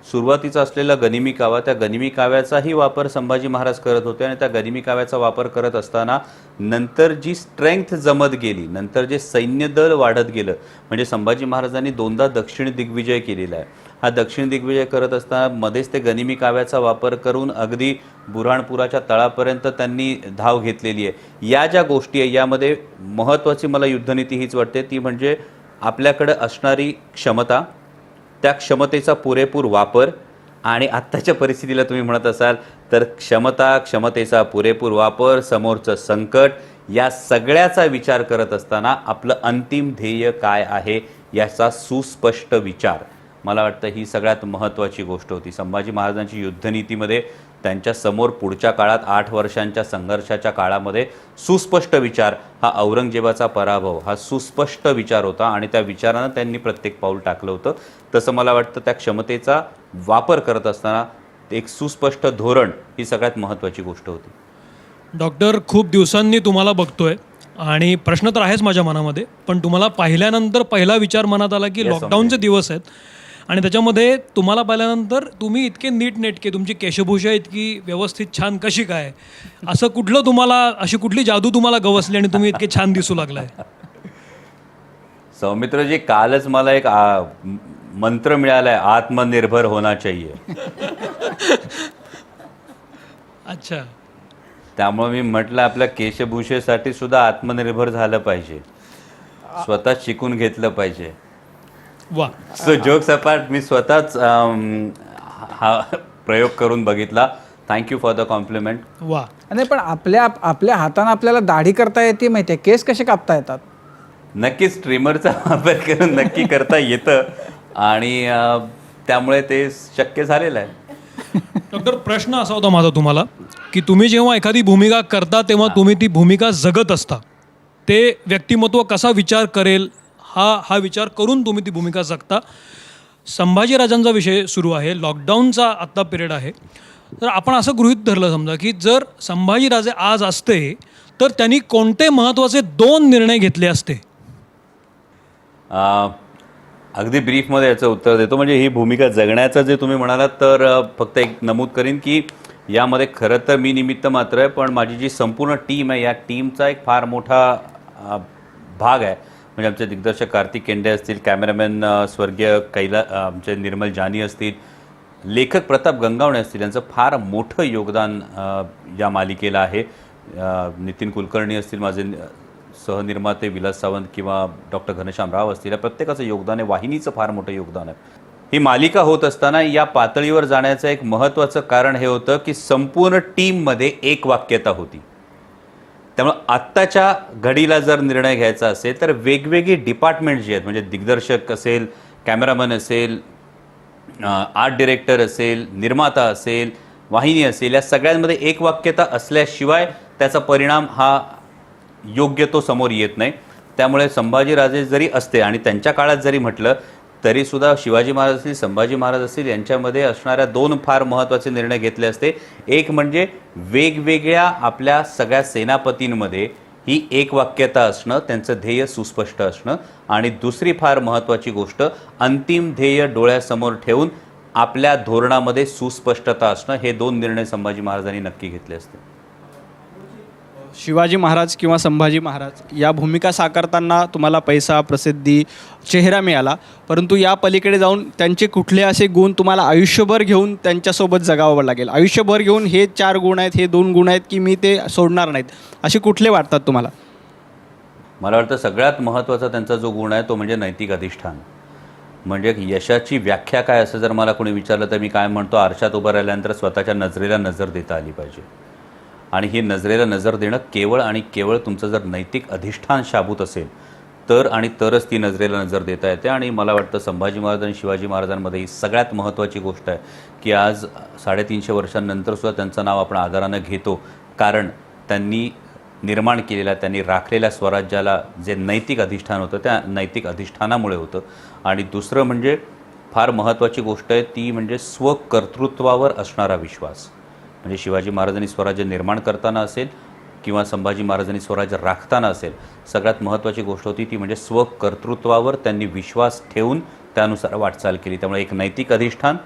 सुरुवातीचा असलेला गनिमी कावा, त्या गनिमी काव्याचाही वापर संभाजी महाराज करत होते आणि त्या गनिमी काव्याचा वापर करत असताना नंतर जी स्ट्रेंथ जमत गेली, नंतर जे सैन्यदल वाढत गेलं, म्हणजे संभाजी महाराजांनी 2दा दक्षिण दिग्विजय केलेला आहे. हा दक्षिण दिग्विजय करत असताना मध्येच ते गनिमी काव्याचा वापर करून अगदी बुऱ्हाणपुराच्या तळापर्यंत त्यांनी धाव घेतलेली आहे. या ज्या गोष्टी आहे यामध्ये महत्त्वाची मला युद्धनीती हीच वाटते, ती म्हणजे आपल्याकडं असणारी क्षमता, त्या क्षमतेचा पुरेपूर वापर आणि आत्ताच्या परिस्थितीला तुम्ही म्हणत असाल तर क्षमता, क्षमतेचा पुरेपूर वापर, समोरचं संकट, या सगळ्याचा विचार करत असताना आपलं अंतिम ध्येय काय आहे याचा सुस्पष्ट विचार, मला वाटतं ही सगळ्यात महत्त्वाची गोष्ट होती. संभाजी महाराजांची युद्धनीतीमध्ये त्यांच्या समोर पुढच्या काळात 8 वर्षांच्या संघर्षाच्या काळामध्ये सुस्पष्ट विचार, हा औरंगजेबाचा पराभव, हा सुस्पष्ट विचार होता आणि त्या विचारानं त्यांनी प्रत्येक पाऊल टाकलं होतं. तसं मला वाटतं त्या क्षमतेचा वापर करत असताना एक सुस्पष्ट धोरण ही सगळ्यात महत्त्वाची गोष्ट होती. डॉक्टर, खूप दिवसांनी तुम्हाला बघतोय आणि प्रश्न तर आहेच माझ्या मनामध्ये, पण तुम्हाला पाहिल्यानंतर पहिला विचार मनात आला की लॉकडाऊनचे दिवस आहेत आणि त्याच्यामध्ये तुम्हाला पाहिल्यानंतर तुम्ही इतके नीटनेटके, तुमची केशभूषा इतकी व्यवस्थित छान कशी काय, असं कुठलं तुम्हाला, अशी कुठली जादू तुम्हाला गवसली आणि तुम्ही इतके छान दिसू लागलाय? सौमित्रजी, कालच मला एक मंत्र मिळालाय, आत्मनिर्भर होना चाहिए. अच्छा. त्यामुळे मी म्हटलं आपल्या केशभूषेसाठी सुद्धा आत्मनिर्भर झालं पाहिजे, स्वतः शिकून घेतलं पाहिजे. वा. सो जोक्स अपार्ट, मी स्वतःच हा प्रयोग करून बघितला. Thank you for the compliment. वा. नाही, पण आपल्या हातानं आपल्याला दाढी करता येते माहिती आहे, केस कसे कापता येतात? नक्कीच ट्रिमरचा वापर करून नक्की करता येतं आणि त्यामुळे ते शक्य झालेलं आहे. डॉक्टर, प्रश्न असा होता माझा तुम्हाला की तुम्ही जेव्हा एखादी भूमिका करता तेव्हा तुम्ही ती भूमिका जगत असता. ते व्यक्तिमत्व कसा विचार करेल हा विचार करून तुम्ही ती भूमिका जगता. संभाजीराजांचा विषय सुरू आहे, लॉकडाऊनचा आत्ता पिरियड आहे. तर आपण असं गृहीत धरलं समजा की जर संभाजीराजे आज असते तर त्यांनी कोणते महत्त्वाचे 2 निर्णय घेतले असते? अगदी ब्रीफमध्ये याचं उत्तर देतो. म्हणजे ही भूमिका जगण्याचं जे तुम्ही म्हणालात तर फक्त एक नमूद करीन की यामध्ये खरं तर मी निमित्त मात्र आहे, पण माझी जी संपूर्ण टीम आहे या टीमचा एक फार मोठा भाग आहे. म्हणजे आमचे दिग्दर्शक कार्तिक केंडे असतील, कॅमेरामॅन स्वर्गीय आमचे निर्मल जानी असतील, लेखक प्रताप गंगावणे असतील, यांचं फार मोठं योगदान या मालिकेला आहे. नितीन कुलकर्णी असतील, माझे सहनिर्माते विलास सावंत किंवा डॉक्टर घनश्याम राव असतील, या प्रत्येकाचं योगदान आहे. वाहिनीचं फार मोठं योगदान आहे. ही मालिका होत असताना या पातळीवर जाण्याचं एक महत्त्वाचं कारण हे होतं की संपूर्ण टीममध्ये एक वाक्यता होती. त्यामुळे आत्ताच्या घडीला जर निर्णय घ्यायचा असेल तर वेगवेगळी डिपार्टमेंट जी आहेत, म्हणजे दिग्दर्शक असेल, कॅमेरामॅन असेल, आर्ट डिरेक्टर असेल, निर्माता असेल, वाहिनी असेल, या सगळ्यांमध्ये एक वाक्यता असल्याशिवाय त्याचा परिणाम हा योग्य तो समोर येत नाही. त्यामुळे संभाजीराजे जरी असते आणि त्यांच्या काळात जरी म्हटलं तरीसुद्धा शिवाजी महाराज असतील, संभाजी महाराज असतील, यांच्यामध्ये असणाऱ्या 2 फार महत्त्वाचे निर्णय घेतले असते. एक म्हणजे वेगवेगळ्या आपल्या सगळ्या सेनापतींमध्ये ही एक वाक्यता असणं, त्यांचं ध्येय सुस्पष्ट असणं, आणि दुसरी फार महत्त्वाची गोष्ट अंतिम ध्येय डोळ्यासमोर ठेवून आपल्या धोरणामध्ये सुस्पष्टता असणं. हे 2 निर्णय संभाजी महाराजांनी नक्की घेतले असते. शिवाजी महाराज किंवा संभाजी महाराज या भूमिका साकारताना तुम्हाला पैसा, प्रसिद्धी, चेहरा मिळाला, परंतु या पलीकडे जाऊन त्यांचे कुठले असे गुण तुम्हाला आयुष्यभर घेऊन त्यांच्यासोबत जगावं लागेल? आयुष्यभर घेऊन हे 4 गुण आहेत, हे 2 गुण आहेत की मी ते सोडणार नाहीत, असे कुठले वाटतात तुम्हाला? मला वाटतं सगळ्यात महत्त्वाचा त्यांचा जो गुण आहे तो म्हणजे नैतिक अधिष्ठान. म्हणजे यशाची व्याख्या काय असं जर मला कोणी विचारलं तर मी काय म्हणतो, आरशात उभं राहिल्यानंतर स्वतःच्या नजरेला नजर देता आली पाहिजे. आणि ही नजरेला नजर देणं केवळ आणि केवळ तुमचं जर नैतिक अधिष्ठान शाबूत असेल तरच ती नजरेला नजर देता येते. आणि मला वाटतं संभाजी महाराज आणि शिवाजी महाराजांमध्ये ही सगळ्यात महत्त्वाची गोष्ट आहे की आज 350 वर्षांनंतरसुद्धा त्यांचं नाव आपण आदरानं घेतो, कारण त्यांनी निर्माण केलेल्या, त्यांनी राखलेल्या स्वराज्याला जे नैतिक अधिष्ठान होतं त्या नैतिक अधिष्ठानामुळे होतं. आणि दुसरं म्हणजे फार महत्त्वाची गोष्ट आहे ती म्हणजे स्वकर्तृत्वावर असणारा विश्वास. म्हणजे शिवाजी महाराजांनी स्वराज्य निर्माण करताना असेल किंवा संभाजी महाराजांनी स्वराज्य राखताना असेल, सगळ्यात महत्त्वाची गोष्ट होती ती म्हणजे स्वकर्तृत्वावर त्यांनी विश्वास ठेवून त्यानुसार वाटचाल केली. त्यामुळे एक नैतिक अधिष्ठान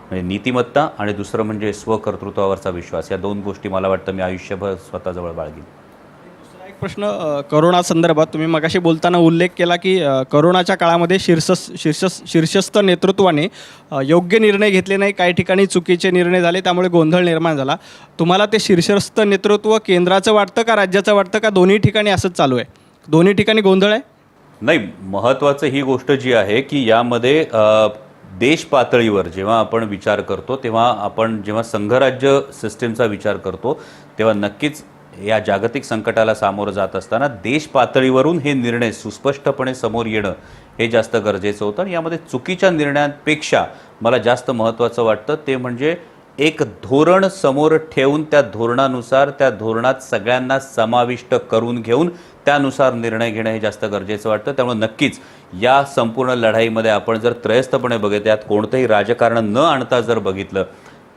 म्हणजे नीतिमत्ता आणि दुसरं म्हणजे स्वकर्तृत्वावरचा विश्वास, या 2 गोष्टी मला वाटतं मी आयुष्यभर स्वतःजवळ बाळगीन. एक प्रश्न करोना संदर्भात तुम्ही मगाशी बोलताना उल्लेख केला की करोनाच्या काळामध्ये शीर्षस्थ नेतृत्वाने योग्य निर्णय घेतले नाही, काही ठिकाणी चुकीचे निर्णय झाले, त्यामुळे गोंधळ निर्माण झाला. तुम्हाला ते शीर्षस्थ नेतृत्व केंद्राचं वाटतं का राज्याचं वाटतं का दोन्ही ठिकाणी असंच चालू आहे? दोन्ही ठिकाणी गोंधळ आहे? नाही, महत्त्वाचं ही गोष्ट जी आहे की यामध्ये देश पातळीवर जेव्हा आपण विचार करतो तेव्हा आपण जेव्हा संघराज्य सिस्टीमचा विचार करतो तेव्हा नक्कीच या जागतिक संकटाला सामोरं जात असताना देश पातळीवरून हे निर्णय सुस्पष्टपणे समोर येणं हे जास्त गरजेचं होतं. आणि यामध्ये चुकीच्या निर्णयांपेक्षा मला जास्त महत्त्वाचं वाटतं ते म्हणजे एक धोरण समोर ठेवून त्या धोरणानुसार त्या धोरणात सगळ्यांना समाविष्ट करून घेऊन त्यानुसार निर्णय घेणं हे जास्त गरजेचं वाटतं. त्यामुळे नक्कीच या संपूर्ण लढाईमध्ये आपण जर त्रयस्थपणे बघितलं, यात कोणतंही राजकारण न आणता जर बघितलं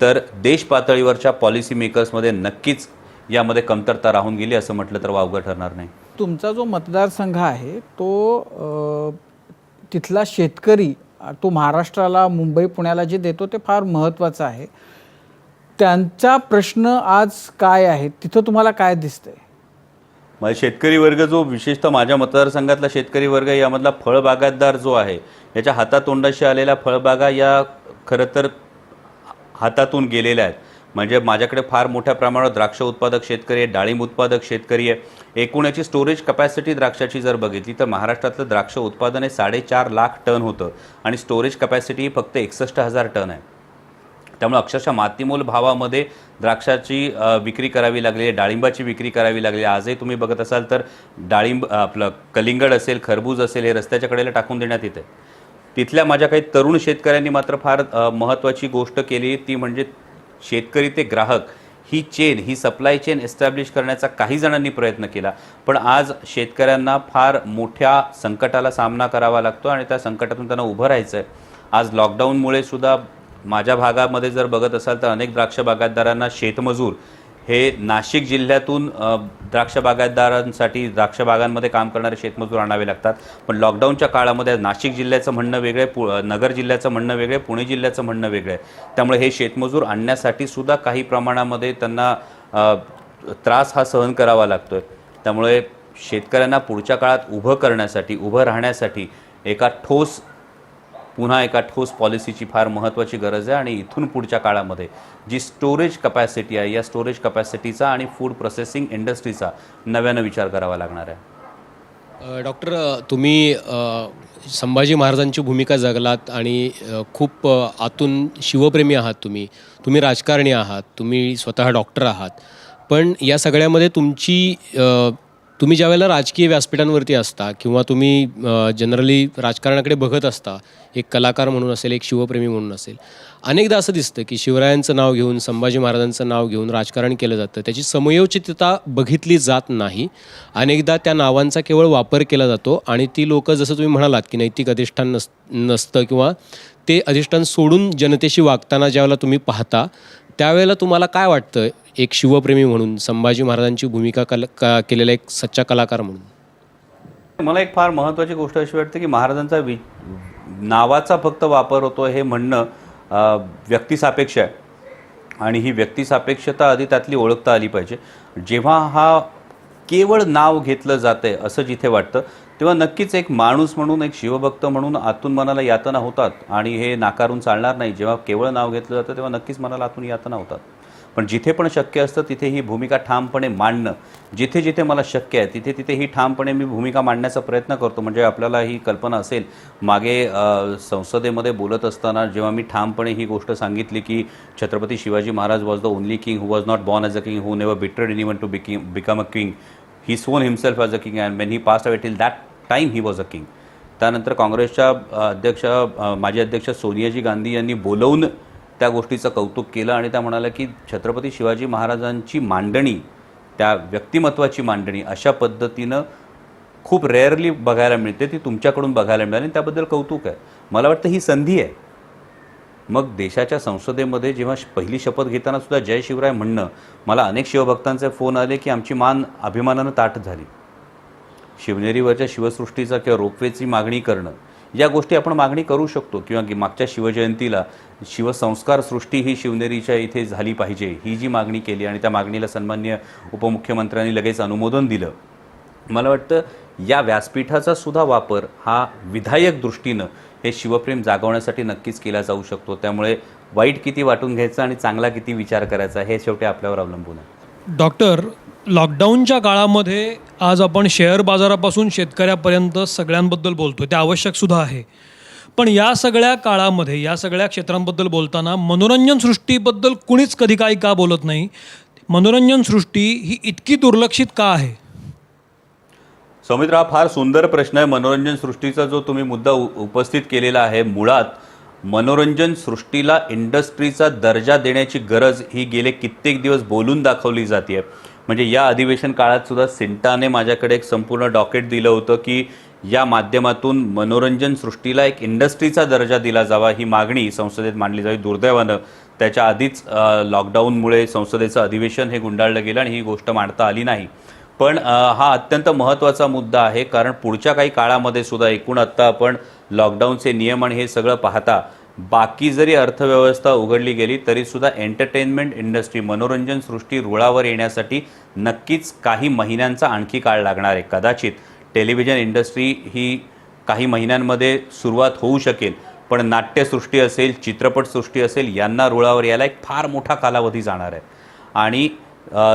तर देश पातळीवरच्या पॉलिसी मेकर्समध्ये नक्कीच यामध्ये कमतरता राहून गेली असं म्हटलं तर वावगं ठरणार नाही. तुमचा जो मतदारसंघ आहे तो तिथला शेतकरी तो महाराष्ट्राला, मुंबई, पुण्याला जे देतो ते फार महत्त्वाचं आहे. त्यांचा प्रश्न आज काय आहे, तिथं तुम्हाला काय दिसतंय? माझा शेतकरी वर्ग जो विशेषतः माझ्या मतदारसंघातला शेतकरी वर्ग यामधला फळबागायतदार जो आहे, याच्या हातातोंडाशी आलेल्या फळबागा या खरं तर हातातून गेलेल्या आहेत. म्हणजे माझ्याकडे फार मोठ्या प्रमाणावर द्राक्ष उत्पादक शेतकरी आहे, डाळिंब उत्पादक शेतकरी आहे. एकूण याची स्टोरेज कपॅसिटी द्राक्षाची जर बघितली तर महाराष्ट्रातलं द्राक्ष उत्पादन हे 4.5 लाख टन होतं आणि स्टोरेज कपॅसिटी फक्त 61,000 टन आहे. त्यामुळे अक्षरशः मातीमोल भावामध्ये द्राक्षाची विक्री करावी लागली, डाळिंबाची विक्री करावी लागली. आजही तुम्ही बघत असाल तर डाळिंब आपलं कलिंगड असेल, खरबूज असेल, हे रस्त्याच्या कडेला टाकून देण्यात येते. तिथल्या माझ्या काही तरुण शेतकऱ्यांनी मात्र फार महत्त्वाची गोष्ट केली, ती म्हणजे शेतकरी ते ग्राहक ही चेन, ही सप्लाय चेन एस्टॅब्लिश करण्याचा काही जणांनी प्रयत्न केला. पण आज शेतकऱ्यांना फार मोठ्या संकटाला सामना करावा लागतो आणि त्या संकटातून त्यांना उभं राहायचं आहे. आज लॉकडाऊनमुळे सुद्धा माझ्या भागामध्ये जर बघत असाल तर अनेक द्राक्ष बागायतदारांना शेतमजूर हे नाशिक जिल्ह्यातून द्राक्ष बागायतदारांसाठी द्राक्ष बागांमध्ये काम करणारे शेतमजूर आणावे लागतात. पण लॉकडाऊनच्या काळामध्ये नाशिक जिल्ह्याचं म्हणणं वेगळं आहे, नगर जिल्ह्याचं म्हणणं वेगळं आहे, पुणे जिल्ह्याचं म्हणणं वेगळं आहे. त्यामुळे हे शेतमजूर आणण्यासाठी सुद्धा काही प्रमाणामध्ये त्यांना त्रास हा सहन करावा लागतो आहे. त्यामुळे शेतकऱ्यांना पुढच्या काळात उभं करण्यासाठी, उभं राहण्यासाठी पुन्हा एका ठोस पॉलिसीची फार महत्त्वाची गरज आहे. आणि इथून पुढच्या काळामध्ये जी स्टोरेज कपॅसिटी आहे, या स्टोरेज कपॅसिटीचा आणि फूड प्रोसेसिंग इंडस्ट्रीचा नव्यानं विचार करावा लागणार आहे. डॉक्टर, तुम्ही संभाजी महाराजांची भूमिका जगलात आणि खूप आतून शिवप्रेमी आहात. तुम्ही राजकारणी आहात, तुम्ही स्वतः डॉक्टर आहात. पण या सगळ्यामध्ये तुम्ही ज्या वेळेला राजकीय व्यासपीठांवरती असता किंवा तुम्ही जनरली राजकारणाकडे बघत असता, एक कलाकार म्हणून असेल, एक शिवप्रेमी म्हणून असेल, अनेकदा असं दिसतं की शिवरायांचं नाव घेऊन, संभाजी महाराजांचं नाव घेऊन राजकारण केलं जातं. त्याची समयोचितता बघितली जात नाही. अनेकदा त्या नावांचा केवळ वापर केला जातो आणि ती लोकं, जसं तुम्ही म्हणालात की नैतिक अधिष्ठान नसतं किंवा ते अधिष्ठान सोडून जनतेशी वागताना ज्यावेळेला तुम्ही पाहता, त्यावेळेला तुम्हाला काय वाटतं, एक शिवप्रेमी म्हणून, संभाजी महाराजांची भूमिका केलेला एक सच्चा कलाकार म्हणून? मला एक फार महत्त्वाची गोष्ट अशी वाटते की महाराजांचा नावाचा फक्त वापर होतो हे म्हणणं व्यक्तिसापेक्ष आहे. आणि ही व्यक्तिसापेक्षता आधी त्यातली ओळखता आली पाहिजे. जेव्हा हा केवळ नाव घेतलं जातं आहे असं जिथे वाटतं, तेव्हा नक्कीच एक माणूस म्हणून, एक शिवभक्त म्हणून आतून मनाला यातना होतात आणि हे नाकारून चालणार नाही. जेव्हा केवळ नाव घेतलं जातं तेव्हा नक्कीच मनाला आतून यातना होतात. पण जिथे पण शक्य असतं तिथे ही भूमिका ठामपणे मांडणं, जिथे जिथे मला शक्य आहे तिथे तिथे ही ठामपणे मी भूमिका मांडण्याचा प्रयत्न करतो. म्हणजे आपल्याला ही कल्पना असेल, मागे संसदेमध्ये बोलत असताना जेव्हा मी ठामपणे ही गोष्ट सांगितली की Chhatrapati Shivaji Maharaj was the only king who was not born as a king, who never betrayed anyone to become a king, he sworn himself as a king and when he passed away till that time he was a king. त्यानंतर काँग्रेसच्या माजी अध्यक्ष सोनियाजी गांधी यांनी बोलवून त्या गोष्टीचं कौतुक केलं आणि त्या म्हणाल्या की छत्रपती शिवाजी महाराजांची मांडणी, त्या व्यक्तिमत्वाची मांडणी अशा पद्धतीनं खूप रेअरली बघायला मिळते, ती तुमच्याकडून बघायला मिळाली आणि त्याबद्दल कौतुक आहे. मला वाटतं ही संधी आहे. मग देशाच्या संसदेमध्ये जेव्हा पहिली शपथ घेताना सुद्धा जय शिवराय म्हणणं, मला अनेक शिवभक्तांचे फोन आले की आमची मान अभिमानानं ताठ झाली. शिवनेरीवरच्या शिवसृष्टीचा किंवा रोपवेची मागणी करणं, या गोष्टी आपण मागणी करू शकतो. किंवा मागच्या शिवजयंतीला शिवसंस्कार सृष्टी ही शिवनेरीच्या इथे झाली पाहिजे, ही जी मागणी केली आणि त्या मागणीला सन्माननीय उपमुख्यमंत्र्यांनी लगेच अनुमोदन दिलं. मला वाटतं या व्यासपीठाचा सुद्धा वापर हा विधायक दृष्टीनं हे शिवप्रेम जागवण्यासाठी नक्कीच केला जाऊ शकतो. त्यामुळे वाईट किती वाटून घ्यायचं आणि चांगला किती विचार करायचा हे शेवटी आपल्यावर अवलंबून आहे. डॉक्टर, लॉकडाऊनच्या काळामध्ये आज आपण शेअर बाजारापासून शेतकऱ्यापर्यंत सगळ्यांबद्दल बोलतोय, ते आवश्यकसुद्धा आहे. पण या सगळ्या काळामध्ये, या सगळ्या क्षेत्रांबद्दल बोलताना मनोरंजन सृष्टीबद्दल कुणीच कधी काही का बोलत नाही? मनोरंजन सृष्टी ही इतकी दुर्लक्षित का आहे? सौमित्र, हा फार सुंदर प्रश्न आहे. मनोरंजन सृष्टीचा जो तुम्ही मुद्दा उपस्थित केलेला आहे, मुळात मनोरंजन सृष्टीला इंडस्ट्रीचा दर्जा देण्याची गरज ही गेले कित्येक दिवस बोलून दाखवली जाते. म्हणजे या अधिवेशन काळात सुद्धा सिंटाने माझ्याकडे एक संपूर्ण डॉकेट दिलं होतं की या माध्यमातून मनोरंजन सृष्टीला एक इंडस्ट्रीचा दर्जा दिला जावा, ही मागणी संसदेत मांडली जावी. दुर्दैवानं त्याच्या आधीच लॉकडाऊनमुळे संसदेचं अधिवेशन हे गुंडाळलं गेलं आणि ही गोष्ट मांडता आली नाही. पण हा अत्यंत महत्त्वाचा मुद्दा आहे, कारण पुढच्या काही काळामध्ये सुद्धा एकूण आत्ता आपण लॉकडाऊनचे नियम आणि हे सगळं पाहता, बाकी जरी अर्थव्यवस्था उघडली गेली तरीसुद्धा एंटरटेनमेंट इंडस्ट्री, मनोरंजन सृष्टी रुळावर येण्यासाठी नक्कीच काही महिन्यांचा आणखी काळ लागणार आहे. कदाचित टेलिव्हिजन इंडस्ट्री ही काही महिन्यांमध्ये सुरुवात होऊ शकेल, पण नाट्यसृष्टी असेल, चित्रपटसृष्टी असेल, यांना रुळावर यायला एक फार मोठा कालावधी जाणार आहे. आणि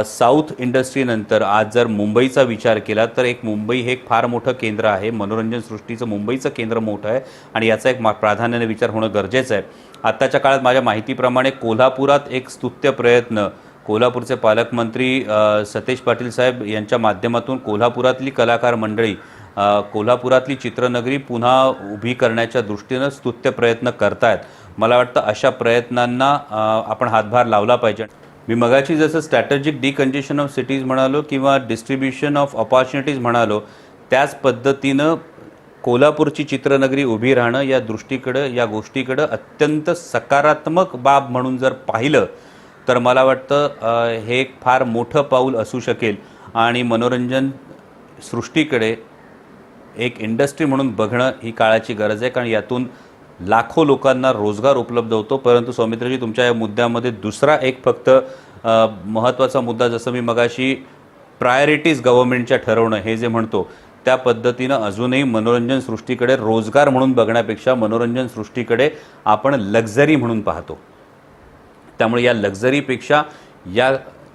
साऊथ इंडस्ट्रीनंतर आज जर मुंबईचा विचार केला तर मुंबई हे एक फार मोठं केंद्र आहे. मनोरंजन सृष्टीचं मुंबईचं केंद्र मोठं आहे आणि याचा एक प्राधान्याने विचार होणं गरजेचं आहे. आत्ताच्या काळात माझ्या माहितीप्रमाणे कोल्हापुरात एक स्तुत्य प्रयत्न कोल्हापूरचे पालकमंत्री सतेज पाटील साहेब यांच्या माध्यमातून कोल्हापुरातली कलाकार मंडळी कोल्हापुरातली चित्रनगरी पुन्हा उभी करण्याच्या दृष्टीनं स्तुत्य प्रयत्न करतायत. मला वाटतं अशा प्रयत्नांना आपण हातभार लावला पाहिजे. मी मगाशी जसं स्ट्रॅटेजिक डिकंजेशन ऑफ सिटीज म्हणालो किंवा डिस्ट्रीब्युशन ऑफ ऑपॉर्च्युनिटीज म्हणालो, त्याच पद्धतीनं कोल्हापूरची चित्रनगरी उभी राहणं या गोष्टीकडं अत्यंत सकारात्मक बाब म्हणून जर पाहिलं तर मला वाटतं हे एक फार मोठं पाऊल असू शकेल आणि मनोरंजन सृष्टीकडे एक इंडस्ट्री म्हणून बघणं ही काळाची गरज आहे, कारण यातून लाखो लोकांना रोजगार उपलब्ध होतो. परंतु सौमित्रजी, तुमच्या या मुद्द्यामध्ये दुसरा एक फक्त महत्त्वाचा मुद्दा, जसं मी मगाशी प्रायोरिटीज गव्हर्नमेंटच्या ठरवणं हे जे म्हणतो त्या पद्धतीनं अजूनही मनोरंजन सृष्टीकडे रोजगार म्हणून बघण्यापेक्षा मनोरंजन सृष्टीकडे आपण लक्झरी म्हणून पाहतो. त्यामुळे या लक्झरीपेक्षा या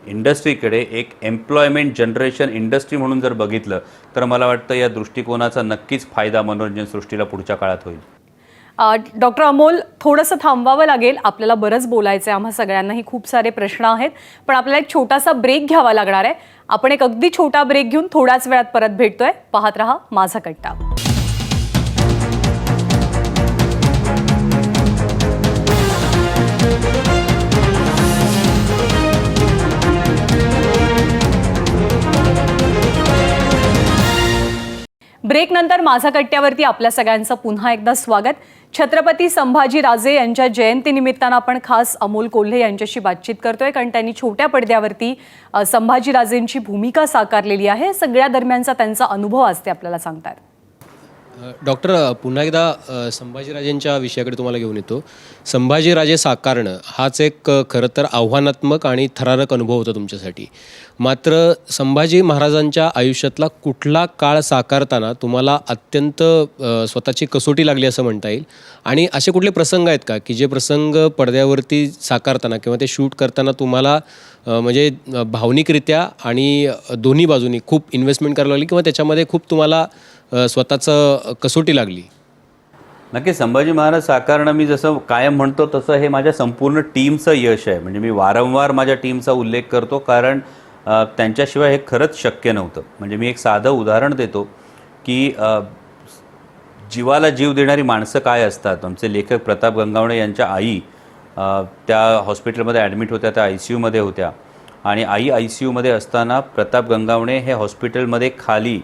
इंडस्ट्रीकडे एक एम्प्लॉयमेंट जनरेशन इंडस्ट्री म्हणून जर बघितलं तर मला वाटतं या दृष्टिकोनाचा नक्कीच फायदा मनोरंजन सृष्टीला पुढच्या काळात होईल. डॉक्टर अमोल, थोडंसं थांबवावं लागेल, आपल्याला बरंच बोलायचं आहे, आम्हा सगळ्यांनाही खूप सारे प्रश्न आहेत, पण आपल्याला एक छोटासा ब्रेक घ्यावा लागणार आहे. आपण एक अगदी छोटा ब्रेक घेऊन थोड्याच वेळात परत भेटतोय. पाहत रहा माझा कट्टा. ब्रेक नंतर माझा कट्ट्यावरती आपल्या सगळ्यांचं पुन्हा एकदा स्वागत. छत्रपती संभाजीराजे यांच्या जयंतीनिमित्तानं आपण खास अमोल कोल्हे यांच्याशी बातचीत करतोय, कारण त्यांनी छोट्या पडद्यावरती संभाजीराजेंची भूमिका साकारलेली आहे. सगळ्या दरम्यानचा त्यांचा अनुभव आज ते आपल्याला सांगतात. डॉक्टर, पुन्हा एकदा संभाजीराजेंच्या विषयाकडे तुम्हाला घेऊन येतो. संभाजीराजे साकारणं हाच एक खरं तर आव्हानात्मक आणि थरारक अनुभव होता तुमच्यासाठी. मात्र संभाजी महाराजांच्या आयुष्यातला कुठला काळ साकारताना तुम्हाला अत्यंत स्वतःची कसोटी लागली असं म्हणता येईल? आणि असे कुठले प्रसंग आहेत का की जे प्रसंग पडद्यावरती साकारताना किंवा ते शूट करताना तुम्हाला म्हणजे भावनिकरित्या आणि दोन्ही बाजूनी खूप इन्व्हेस्टमेंट करावी लागली किंवा त्याच्यामध्ये खूप तुम्हाला स्वतःचं कसोटी लागली? नक्की संभाजी महाराज साकारणं मी जसं कायम म्हणतो तसं हे माझ्या संपूर्ण टीमचं यश आहे. म्हणजे मी वारंवार माझ्या टीमचा उल्लेख करतो, कारण त्यांच्याशिवाय हे खरंच शक्य नव्हतं. म्हणजे मी एक साधं उदाहरण देतो की जीवाला जीव देणारी माणसं काय असतात. आमचे लेखक प्रताप गंगावणे यांच्या आई त्या हॉस्पिटलमध्ये ॲडमिट होत्या, त्या ICUमध्ये होत्या आणि आई ICUमध्ये असताना प्रताप गंगावणे हे हॉस्पिटलमध्ये खाली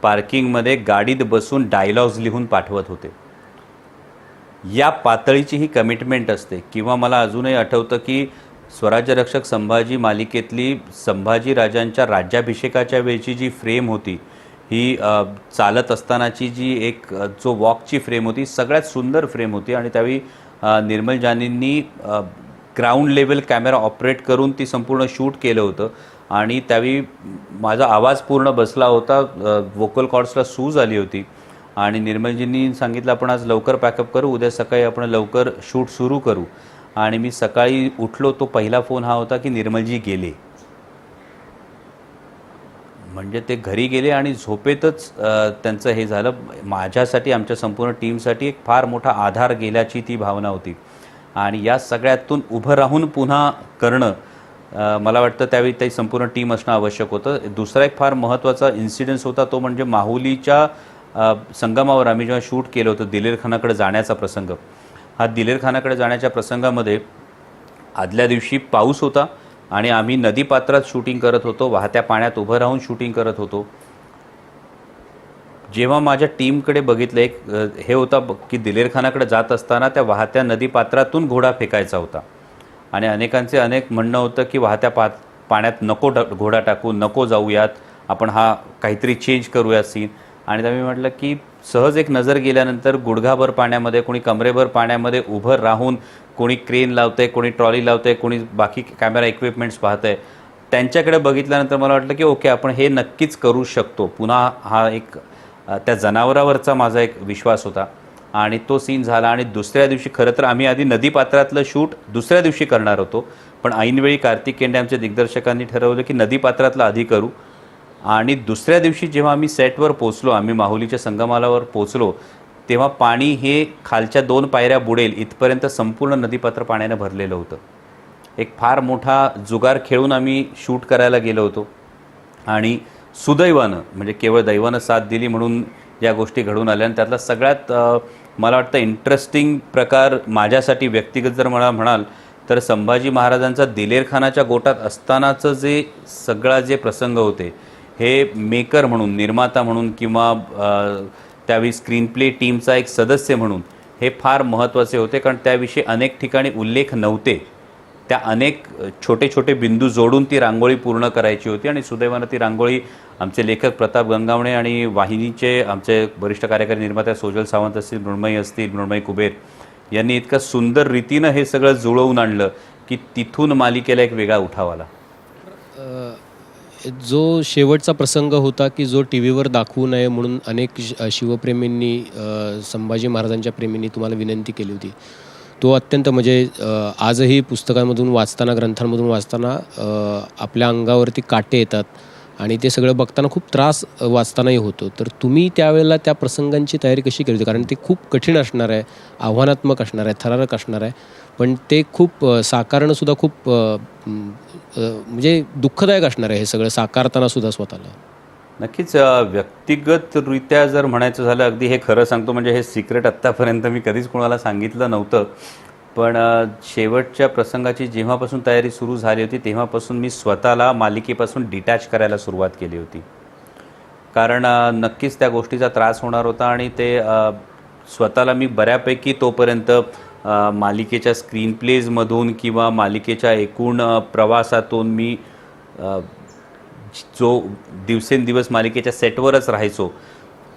पार्किंगमध्ये गाडीत बसून डायलॉग्स लिहून पाठवत होते. या पातळीची ही कमिटमेंट असते. किंवा मला अजूनही आठवतं की स्वराज्यरक्षक संभाजी मालिकेतली संभाजीराजांच्या राज्याभिषेकाच्या वेळची जी फ्रेम होती, ही चालत असतानाची जी एक जो वॉकची फ्रेम होती, सगळ्यात सुंदर फ्रेम होती आणि त्यावेळी निर्मल जानींनी ग्राउंड लेवल कॅमेरा ऑपरेट करून ती संपूर्ण शूट केलं होतं आणि त्यावेळी माझा आवाज पूर्ण बसला होता, वोकल कॉर्ड्सला सूज आली होती आणि निर्मलजींनी सांगितलं आपण आज लवकर पॅकअप करू, उद्या सकाळी आपण लवकर शूट सुरू करू. आणि मी सकाळी उठलो, तो पहिला फोन हा होता की निर्मलजी गेले. म्हणजे ते घरी गेले आणि झोपेतच त्यांचं हे झालं. माझ्यासाठी, आमच्या संपूर्ण टीमसाठी एक फार मोठा आधार गेल्याची ती भावना होती आणि या सगळ्यातून उभं राहून पुन्हा करणं मला वाटतं त्यावेळी ते संपूर्ण टीम असणं आवश्यक होतं. दुसरा एक फार महत्त्वाचा इन्सिडेन्स होता तो म्हणजे माहुलीच्या संगमावर आम्ही जेव्हा शूट केलं होतं दिलेर खानाकडे जाण्याचा प्रसंग. हा दिलेर खानाकडे जाण्याच्या प्रसंगामध्ये आदल्या दिवशी पाऊस होता आणि आम्ही नदीपात्रात शूटिंग करत होतो, वाहत्या पाण्यात उभं राहून शूटिंग करत होतो. जेव्हा माझ्या टीमकडे बघितलं, एक हे होता की दिलेर खानाकडे जात असताना त्या वाहत्या नदीपात्रातून घोडा फेकायचा होता आणि अनेकांचे अनेक म्हणणं होतं की वाहत्या पाण्यात नको घोडा टाकू, नको जाऊयात, आपण हा काहीतरी चेंज करूया सीन. आणि त्यामुळे म्हटलं की सहज एक नजर गेल्यानंतर गुडघाभर पाण्यामध्ये, कोणी कमरेभर पाण्यामध्ये उभं राहून, कोणी क्रेन लावतंय, कोणी ट्रॉली लावतंय, कोणी बाकी कॅमेरा इक्विपमेंट्स पाहतंय, त्यांच्याकडे बघितल्यानंतर मला वाटलं की ओके, आपण हे नक्कीच करू शकतो. पुन्हा हा एक त्या जनावरावरचा माझा एक विश्वास होता आणि तो सीन झाला. आणि दुसऱ्या दिवशी खरं तर आम्ही आधी नदीपात्रातलं शूट दुसऱ्या दिवशी करणार होतो, पण ऐनवेळी कार्तिक केंडे आमच्या दिग्दर्शकांनी ठरवलं की नदीपात्रातला आधी करू. आणि दुसऱ्या दिवशी जेव्हा आम्ही सेटवर पोचलो, आम्ही माहुलीच्या संगमालावर पोचलो, तेव्हा पाणी हे खालच्या 2 पायऱ्या बुडेल इथपर्यंत संपूर्ण नदीपात्र पाण्यानं भरलेलं होतं. एक फार मोठा जुगार खेळून आम्ही शूट करायला गेलो होतो आणि सुदैवानं, म्हणजे केवळ दैवानं साथ दिली म्हणून या गोष्टी घडून आल्या. आणि त्यातला सगळ्यात मला वाटतं इंटरेस्टिंग प्रकार माझ्यासाठी व्यक्तिगत जर म्हणाल तर संभाजी महाराजांचा दिलेरखानाच्या गोटात असतानाचं जे प्रसंग होते, हे मेकर म्हणून, निर्माता म्हणून किंवा त्यावेळी स्क्रीन प्ले टीमचा एक सदस्य म्हणून हे फार महत्त्वाचे होते. कारण त्याविषयी अनेक ठिकाणी उल्लेख नव्हते. त्या अनेक छोटे छोटे बिंदू जोडून ती रांगोळी पूर्ण करायची होती. आणि सुदैवानं ती रांगोळी आमचे लेखक प्रताप गंगावणे आणि वाहिनीचे आमचे वरिष्ठ कार्यकारी निर्मात्या सोजल सावंत असतील, मृण्मयी कुबेर यांनी इतकं सुंदर रीतीनं हे सगळं जुळवून आणलं की तिथून मालिकेला एक वेगळा उठाव आला. जो शेवटचा प्रसंग होता की जो टी व्हीवर दाखवू नये म्हणून अनेक शिवप्रेमींनी, संभाजी महाराजांच्या प्रेमींनी तुम्हाला विनंती केली होती, तो अत्यंत म्हणजे आजही पुस्तकांमधून वाचताना, ग्रंथांमधून वाचताना आपल्या अंगावरती काटे येतात आणि ते सगळं बघताना खूप त्रास वाचतानाही होतो. तर तुम्ही त्यावेळेला त्या प्रसंगांची तयारी कशी केली होती? कारण ते खूप कठीण असणार आहे, आव्हानात्मक असणार आहे, थरारक असणार आहे, पण ते खूप साकारणंसुद्धा खूप म्हणजे दुःखदायक असणार आहे हे सगळं साकारताना सुद्धा स्वतःला. नक्कीच व्यक्तिगतरित्या जर म्हणायचं झालं, अगदी हे खरं सांगतो म्हणजे हे सिक्रेट आत्तापर्यंत मी कधीच कोणाला सांगितलं नव्हतं, पण शेवटच्या प्रसंगाची जेव्हापासून तयारी सुरू झाली होती तेव्हापासून मी स्वतःला मालिकेपासून डिटॅच करायला सुरुवात केली होती. कारण नक्कीच त्या गोष्टीचा त्रास होणार होता आणि ते स्वतःला मी बऱ्यापैकी तोपर्यंत मालिकेच्या स्क्रीन प्लेजमधून किंवा मालिकेच्या एकूण प्रवासातून मी जो दिवसेंदिवस मालिकेच्या सेटवरच राहायचो,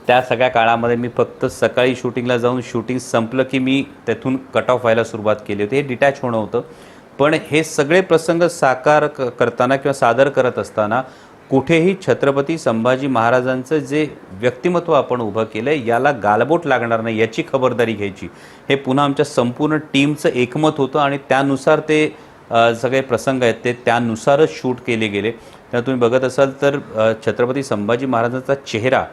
त्या सगळ्या काळामध्ये मी फक्त सकाळी शूटिंगला जाऊन शूटिंग संपलं की मी त्यातून कट ऑफ व्हायला सुरुवात केली होती. हे डिटॅच होणं होतं. पण हे सगळे प्रसंग साकार करताना किंवा सादर करत असताना कुठेही छत्रपती संभाजी महाराजांचं जे व्यक्तिमत्व आपण उभं केलं आहे याला गालबोट लागणार नाही याची खबरदारी घ्यायची. हे पुन्हा आमच्या संपूर्ण टीमचं एकमत होतं आणि त्यानुसार ते सगळे प्रसंग आहेत ते त्यानुसारच शूट केले गेले. तर तुम्ही बघत असाल तर छत्रपती संभाजी महाराजांचा चेहरा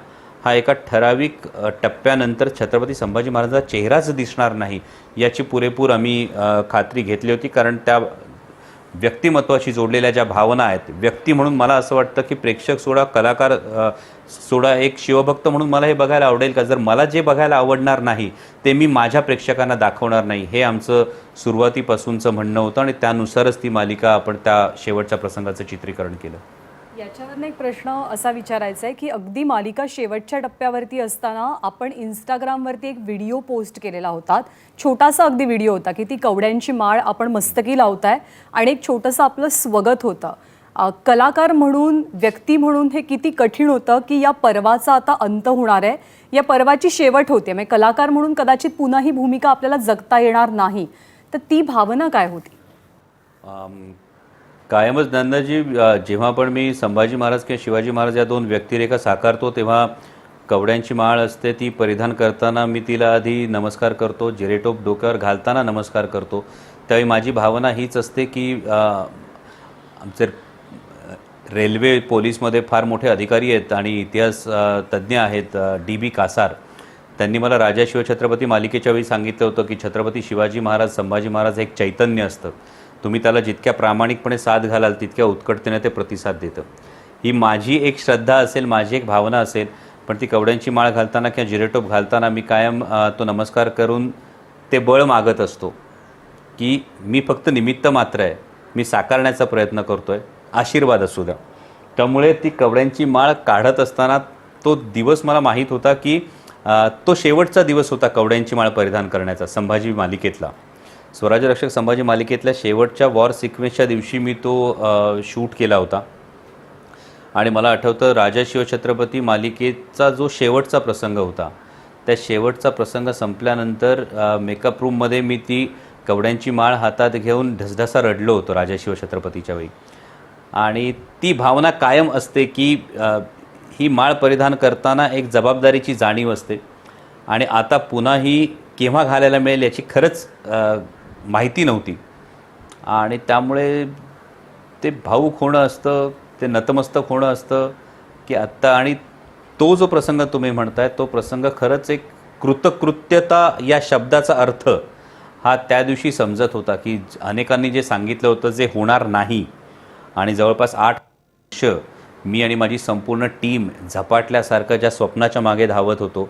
हा एका ठराविक टप्प्यानंतर छत्रपती संभाजी महाराजांचा चेहराच दिसणार नाही याची पुरेपूर आम्ही खात्री घेतली होती. कारण त्या व्यक्तिमत्वाशी जोडलेल्या ज्या भावना आहेत, व्यक्ती म्हणून मला असं वाटतं की प्रेक्षक सोडा, कलाकार सोडा, एक शिवभक्त म्हणून मला हे बघायला आवडेल का? जर मला जे बघायला आवडणार नाही ते मी माझ्या प्रेक्षकांना दाखवणार नाही, हे आमचं सुरुवातीपासूनचं म्हणणं होतं आणि त्यानुसारच ती मालिका आपण त्या शेवटच्या प्रसंगाचं चित्रीकरण केलं. याच्यावरनं एक प्रश्न असा विचारायचा आहे की अगदी मालिका शेवटच्या टप्प्यावरती असताना आपण इंस्टाग्रामवरती एक व्हिडिओ पोस्ट केलेला होता. छोटासा अगदी व्हिडिओ होता की ती कवड्यांची माळ आपण मस्तकी लावताय आणि एक छोटंसं आपलं स्वगत होतं. कलाकार म्हणून, व्यक्ती म्हणून हे किती कठीण होतं की या पर्वाचा आता अंत होणार आहे, या पर्वाची शेवट होते, म्हणजे कलाकार म्हणून कदाचित पुन्हा ही भूमिका आपल्याला जगता येणार नाही. तर ती भावना काय होती? कायमच नंदाजी, जेव्हा पण मी संभाजी महाराज किंवा शिवाजी महाराज या 2 व्यक्तिरेखा साकारतो तेव्हा कवड्यांची माळ असते ती परिधान करताना मी तिला आधी नमस्कार करतो, जिरेटोप डोक्यावर घालताना नमस्कार करतो. त्यावेळी माझी भावना हीच असते की आमचे रेल्वे पोलीसमध्ये फार मोठे अधिकारी आहेत आणि इतिहास तज्ज्ञ आहेत, DB कासार. त्यांनी मला राजा शिवछत्रपती मालिकेच्या वेळी सांगितलं होतं की छत्रपती शिवाजी महाराज, संभाजी महाराज हे एक चैतन्य असतं. तुम्ही त्याला जितक्या प्रामाणिकपणे साथ घालाल तितक्या उत्कटतेने ते प्रतिसाद देतं. ही माझी एक श्रद्धा असेल, माझी एक भावना असेल, पण ती कवड्यांची माळ घालताना किंवा जिरेटोप घालताना मी कायम तो नमस्कार करून ते बळ मागत असतो की मी फक्त निमित्त मात्र आहे, मी साकारण्याचा प्रयत्न करतो आहे, आशीर्वाद असू द्या. त्यामुळे ती कवड्यांची माळ काढत असताना तो दिवस मला माहीत होता की तो शेवटचा दिवस होता कवड्यांची माळ परिधान करण्याचा. संभाजी मालिकेतला, स्वराज्यरक्षक संभाजी मालिकेतल्या शेवटच्या वॉर सिक्वेन्सच्या दिवशी मी तो शूट केला होता. आणि मला आठवतं राजा शिवछत्रपती मालिकेचा जो शेवटचा प्रसंग होता, त्या शेवटचा प्रसंग संपल्यानंतर मेकअप रूममध्ये मी ती कवड्यांची माळ हातात घेऊन ढसढसा रडलो होतो राजा शिवछत्रपतीच्या वेळी. आणि ती भावना कायम असते की ही माळ परिधान करताना एक जबाबदारीची जाणीव असते आणि आता पुन्हा ही केव्हा घालायला मिळेल याची खरंच माहिती नव्हती. आणि त्यामुळे ते भावूक होणं असतं, ते नतमस्तक होणं असतं की आत्ता. आणि तो जो प्रसंग तुम्ही म्हणताय तो प्रसंग खरंच एक कृतकृत्यता या शब्दाचा अर्थ हा त्या दिवशी समजत होता की अनेकांनी जे सांगितलं होतं जे होणार नाही, आणि जवळपास 8 वर्ष मी आणि माझी संपूर्ण टीम झपाटल्यासारखं ज्या स्वप्नाच्या मागे धावत होतो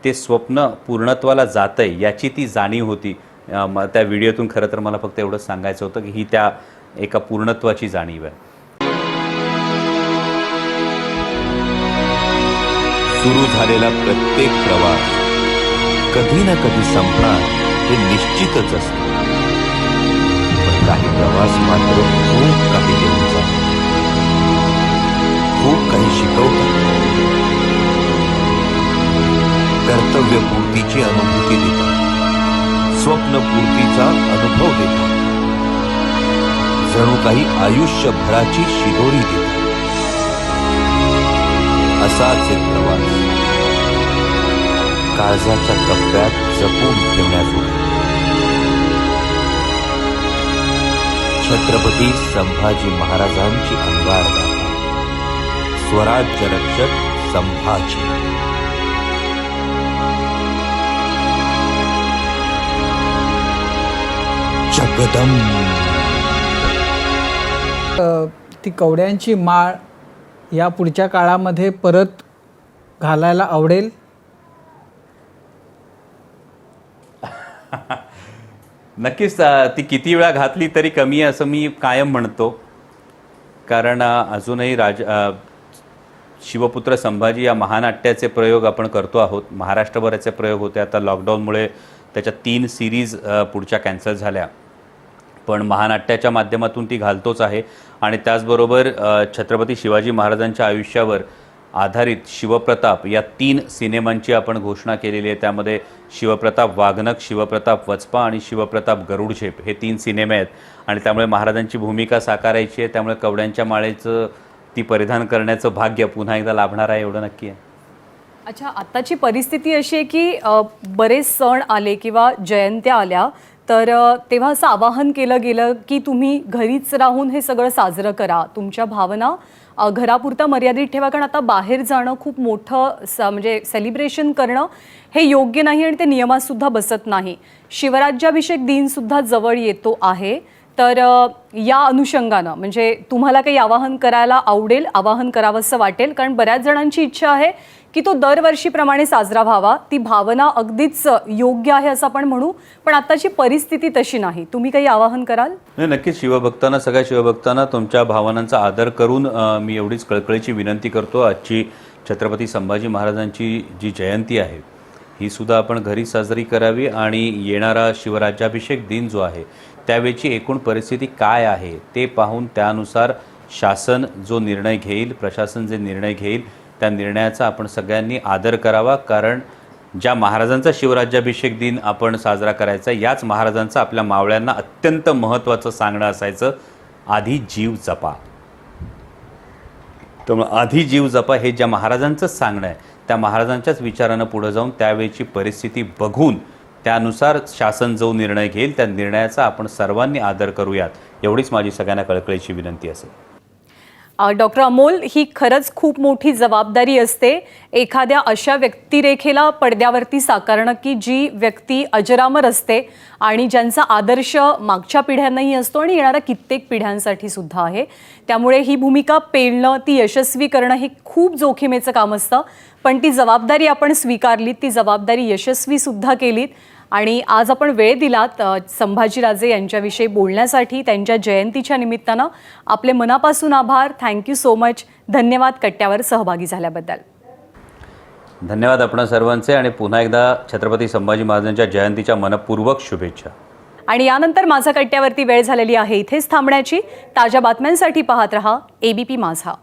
ते स्वप्न पूर्णत्वाला जातं आहे याची ती जाणीव होती. त्या व्हिडिओतून खरं तर मला फक्त एवढंच सांगायचं होतं की ही त्या एका पूर्णत्वाची जाणीव आहे. सुरू झालेला प्रत्येक प्रवास कधी ना कधी संपणार हे निश्चितच असतं. पण काही प्रवास मात्र खूप काही देऊन जातात, खूप काही शिकवतात. कर्तव्यपूर्तीची अनुभूती देतात, स्वप्नपूर्तीचा अनुभव देतात, जणू काही आयुष्यभराची शिदोरी देतात. असाच एक प्रवास काळजाच्या कप्प्यात जपून ठेवण्याजोगा. छत्रपती संभाजी महाराजांची अंगारगाथा, स्वराज्य रक्षक संभाजी. जगदंब. ती कवड्यांची माळ या पुढच्या काळामध्ये परत घालायला आवडेल. नक्कीच ती किती वेळा घातली तरी कमी आहे असं मी कायम म्हणतो. कारण अजूनही शिवपुत्र संभाजी या महानाट्याचे प्रयोग आपण करतो आहोत. महाराष्ट्रभर याचे प्रयोग होते. आता लॉकडाऊनमुळे त्याच्या 3 सिरीज पुढच्या कॅन्सल झाल्या, पण महानाट्याच्या माध्यमातून ती घालतोच आहे. आणि त्याचबरोबर छत्रपती शिवाजी महाराजांच्या आयुष्यावर आधारित शिवप्रताप या 3 सिनेमांची आपण घोषणा केलेली आहे. त्यामध्ये शिवप्रताप वाघनख, शिवप्रताप वचपा आणि शिवप्रताप गरुडझेप हे 3 सिनेमे आहेत. आणि त्यामुळे महाराजांची भूमिका साकारायची आहे. त्यामुळे कवड्यांच्या माळेचं ती परिधान करण्याचं भाग्य पुन्हा एकदा लाभणार आहे एवढं नक्की आहे. अच्छा, आत्ताची परिस्थिती अशी आहे की बरेच सण आले किंवा जयंत्या आल्या तर तेव्हा असं आवाहन केलं गेलं की तुम्ही घरीच राहून हे सगळं साजरं करा, तुमच्या भावना घरापुरता मर्यादित ठेवा, कारण आता बाहेर जाणं खूप मोठं म्हणजे सेलिब्रेशन करणं हे योग्य नाही आणि ते नियमातसुद्धा बसत नाही. शिवराज्याभिषेक दिनसुद्धा जवळ येतो आहे, तर या अनुषंगानं म्हणजे तुम्हाला काही आवाहन करायला आवडेल, आवाहन करावंसं वाटेल? कारण बऱ्याच जणांची इच्छा आहे की तो दरवर्षीप्रमाणे साजरा व्हावा. ती भावना अगदीच योग्य आहे असं आपण म्हणू, पण आत्ताची परिस्थिती तशी नाही. तुम्ही काही आवाहन कराल? नाही, नक्कीच शिवभक्तांना, सगळ्या शिवभक्तांना तुमच्या भावनांचा आदर करून मी एवढीच कळकळीची विनंती करतो. आजची छत्रपती संभाजी महाराजांची जी जयंती आहे ही सुद्धा आपण घरी साजरी करावी आणि येणारा शिवराज्याभिषेक दिन जो आहे त्यावेळची एकूण परिस्थिती काय आहे ते पाहून त्यानुसार शासन जो निर्णय घेईल, प्रशासन जे निर्णय घेईल त्या निर्णयाचा आपण सगळ्यांनी आदर करावा. कारण ज्या महाराजांचा शिवराज्याभिषेक दिन आपण साजरा करायचा, याच महाराजांचं आपल्या मावळ्यांना अत्यंत महत्त्वाचं सांगणं असायचं, आधी जीव जपा. त्यामुळे आधी जीव जपा हे ज्या महाराजांचंच सांगणं आहे, त्या महाराजांच्याच विचारानं पुढे जाऊन त्यावेळची परिस्थिती बघून त्यानुसार शासन जो निर्णय घेईल त्या निर्णयाचा आपण सर्वांनी आदर करूयात, एवढीच माझी सगळ्यांना कळकळीची विनंती असेल. डॉक्टर अमोल, ही खरंच खूप मोठी जबाबदारी असते एखाद्या अशा व्यक्तिरेखेला पडद्यावरती साकारणं की जी व्यक्ती अजरामर असते आणि ज्यांचा आदर्श मागच्या पिढ्यांनाही असतो आणि येणाऱ्या कित्येक पिढ्यांसाठी सुद्धा आहे. त्यामुळे ही भूमिका पेलणं, ती यशस्वी करणं हे खूप जोखीमेचं काम असतं, पण ती जबाबदारी आपण स्वीकारलीत, ती जबाबदारी यशस्वीसुद्धा केलीत. आणि आज आपण वेळ दिलात संभाजीराजे यांच्याविषयी बोलण्यासाठी. त्यांच्या जयंतीच्या निमित्तानं आपले मनापासून आभार. Thank you so much. धन्यवाद कट्ट्यावर सहभागी झाल्याबद्दल. धन्यवाद आपण सर्वांचे आणि पुन्हा एकदा छत्रपती संभाजी महाराजांच्या जयंतीच्या मनपूर्वक शुभेच्छा. आणि यानंतर माझा कट्ट्यावरती वेळ झालेली आहे इथेच थांबण्याची. ताज्या बातम्यांसाठी पाहत रहा ABP माझा.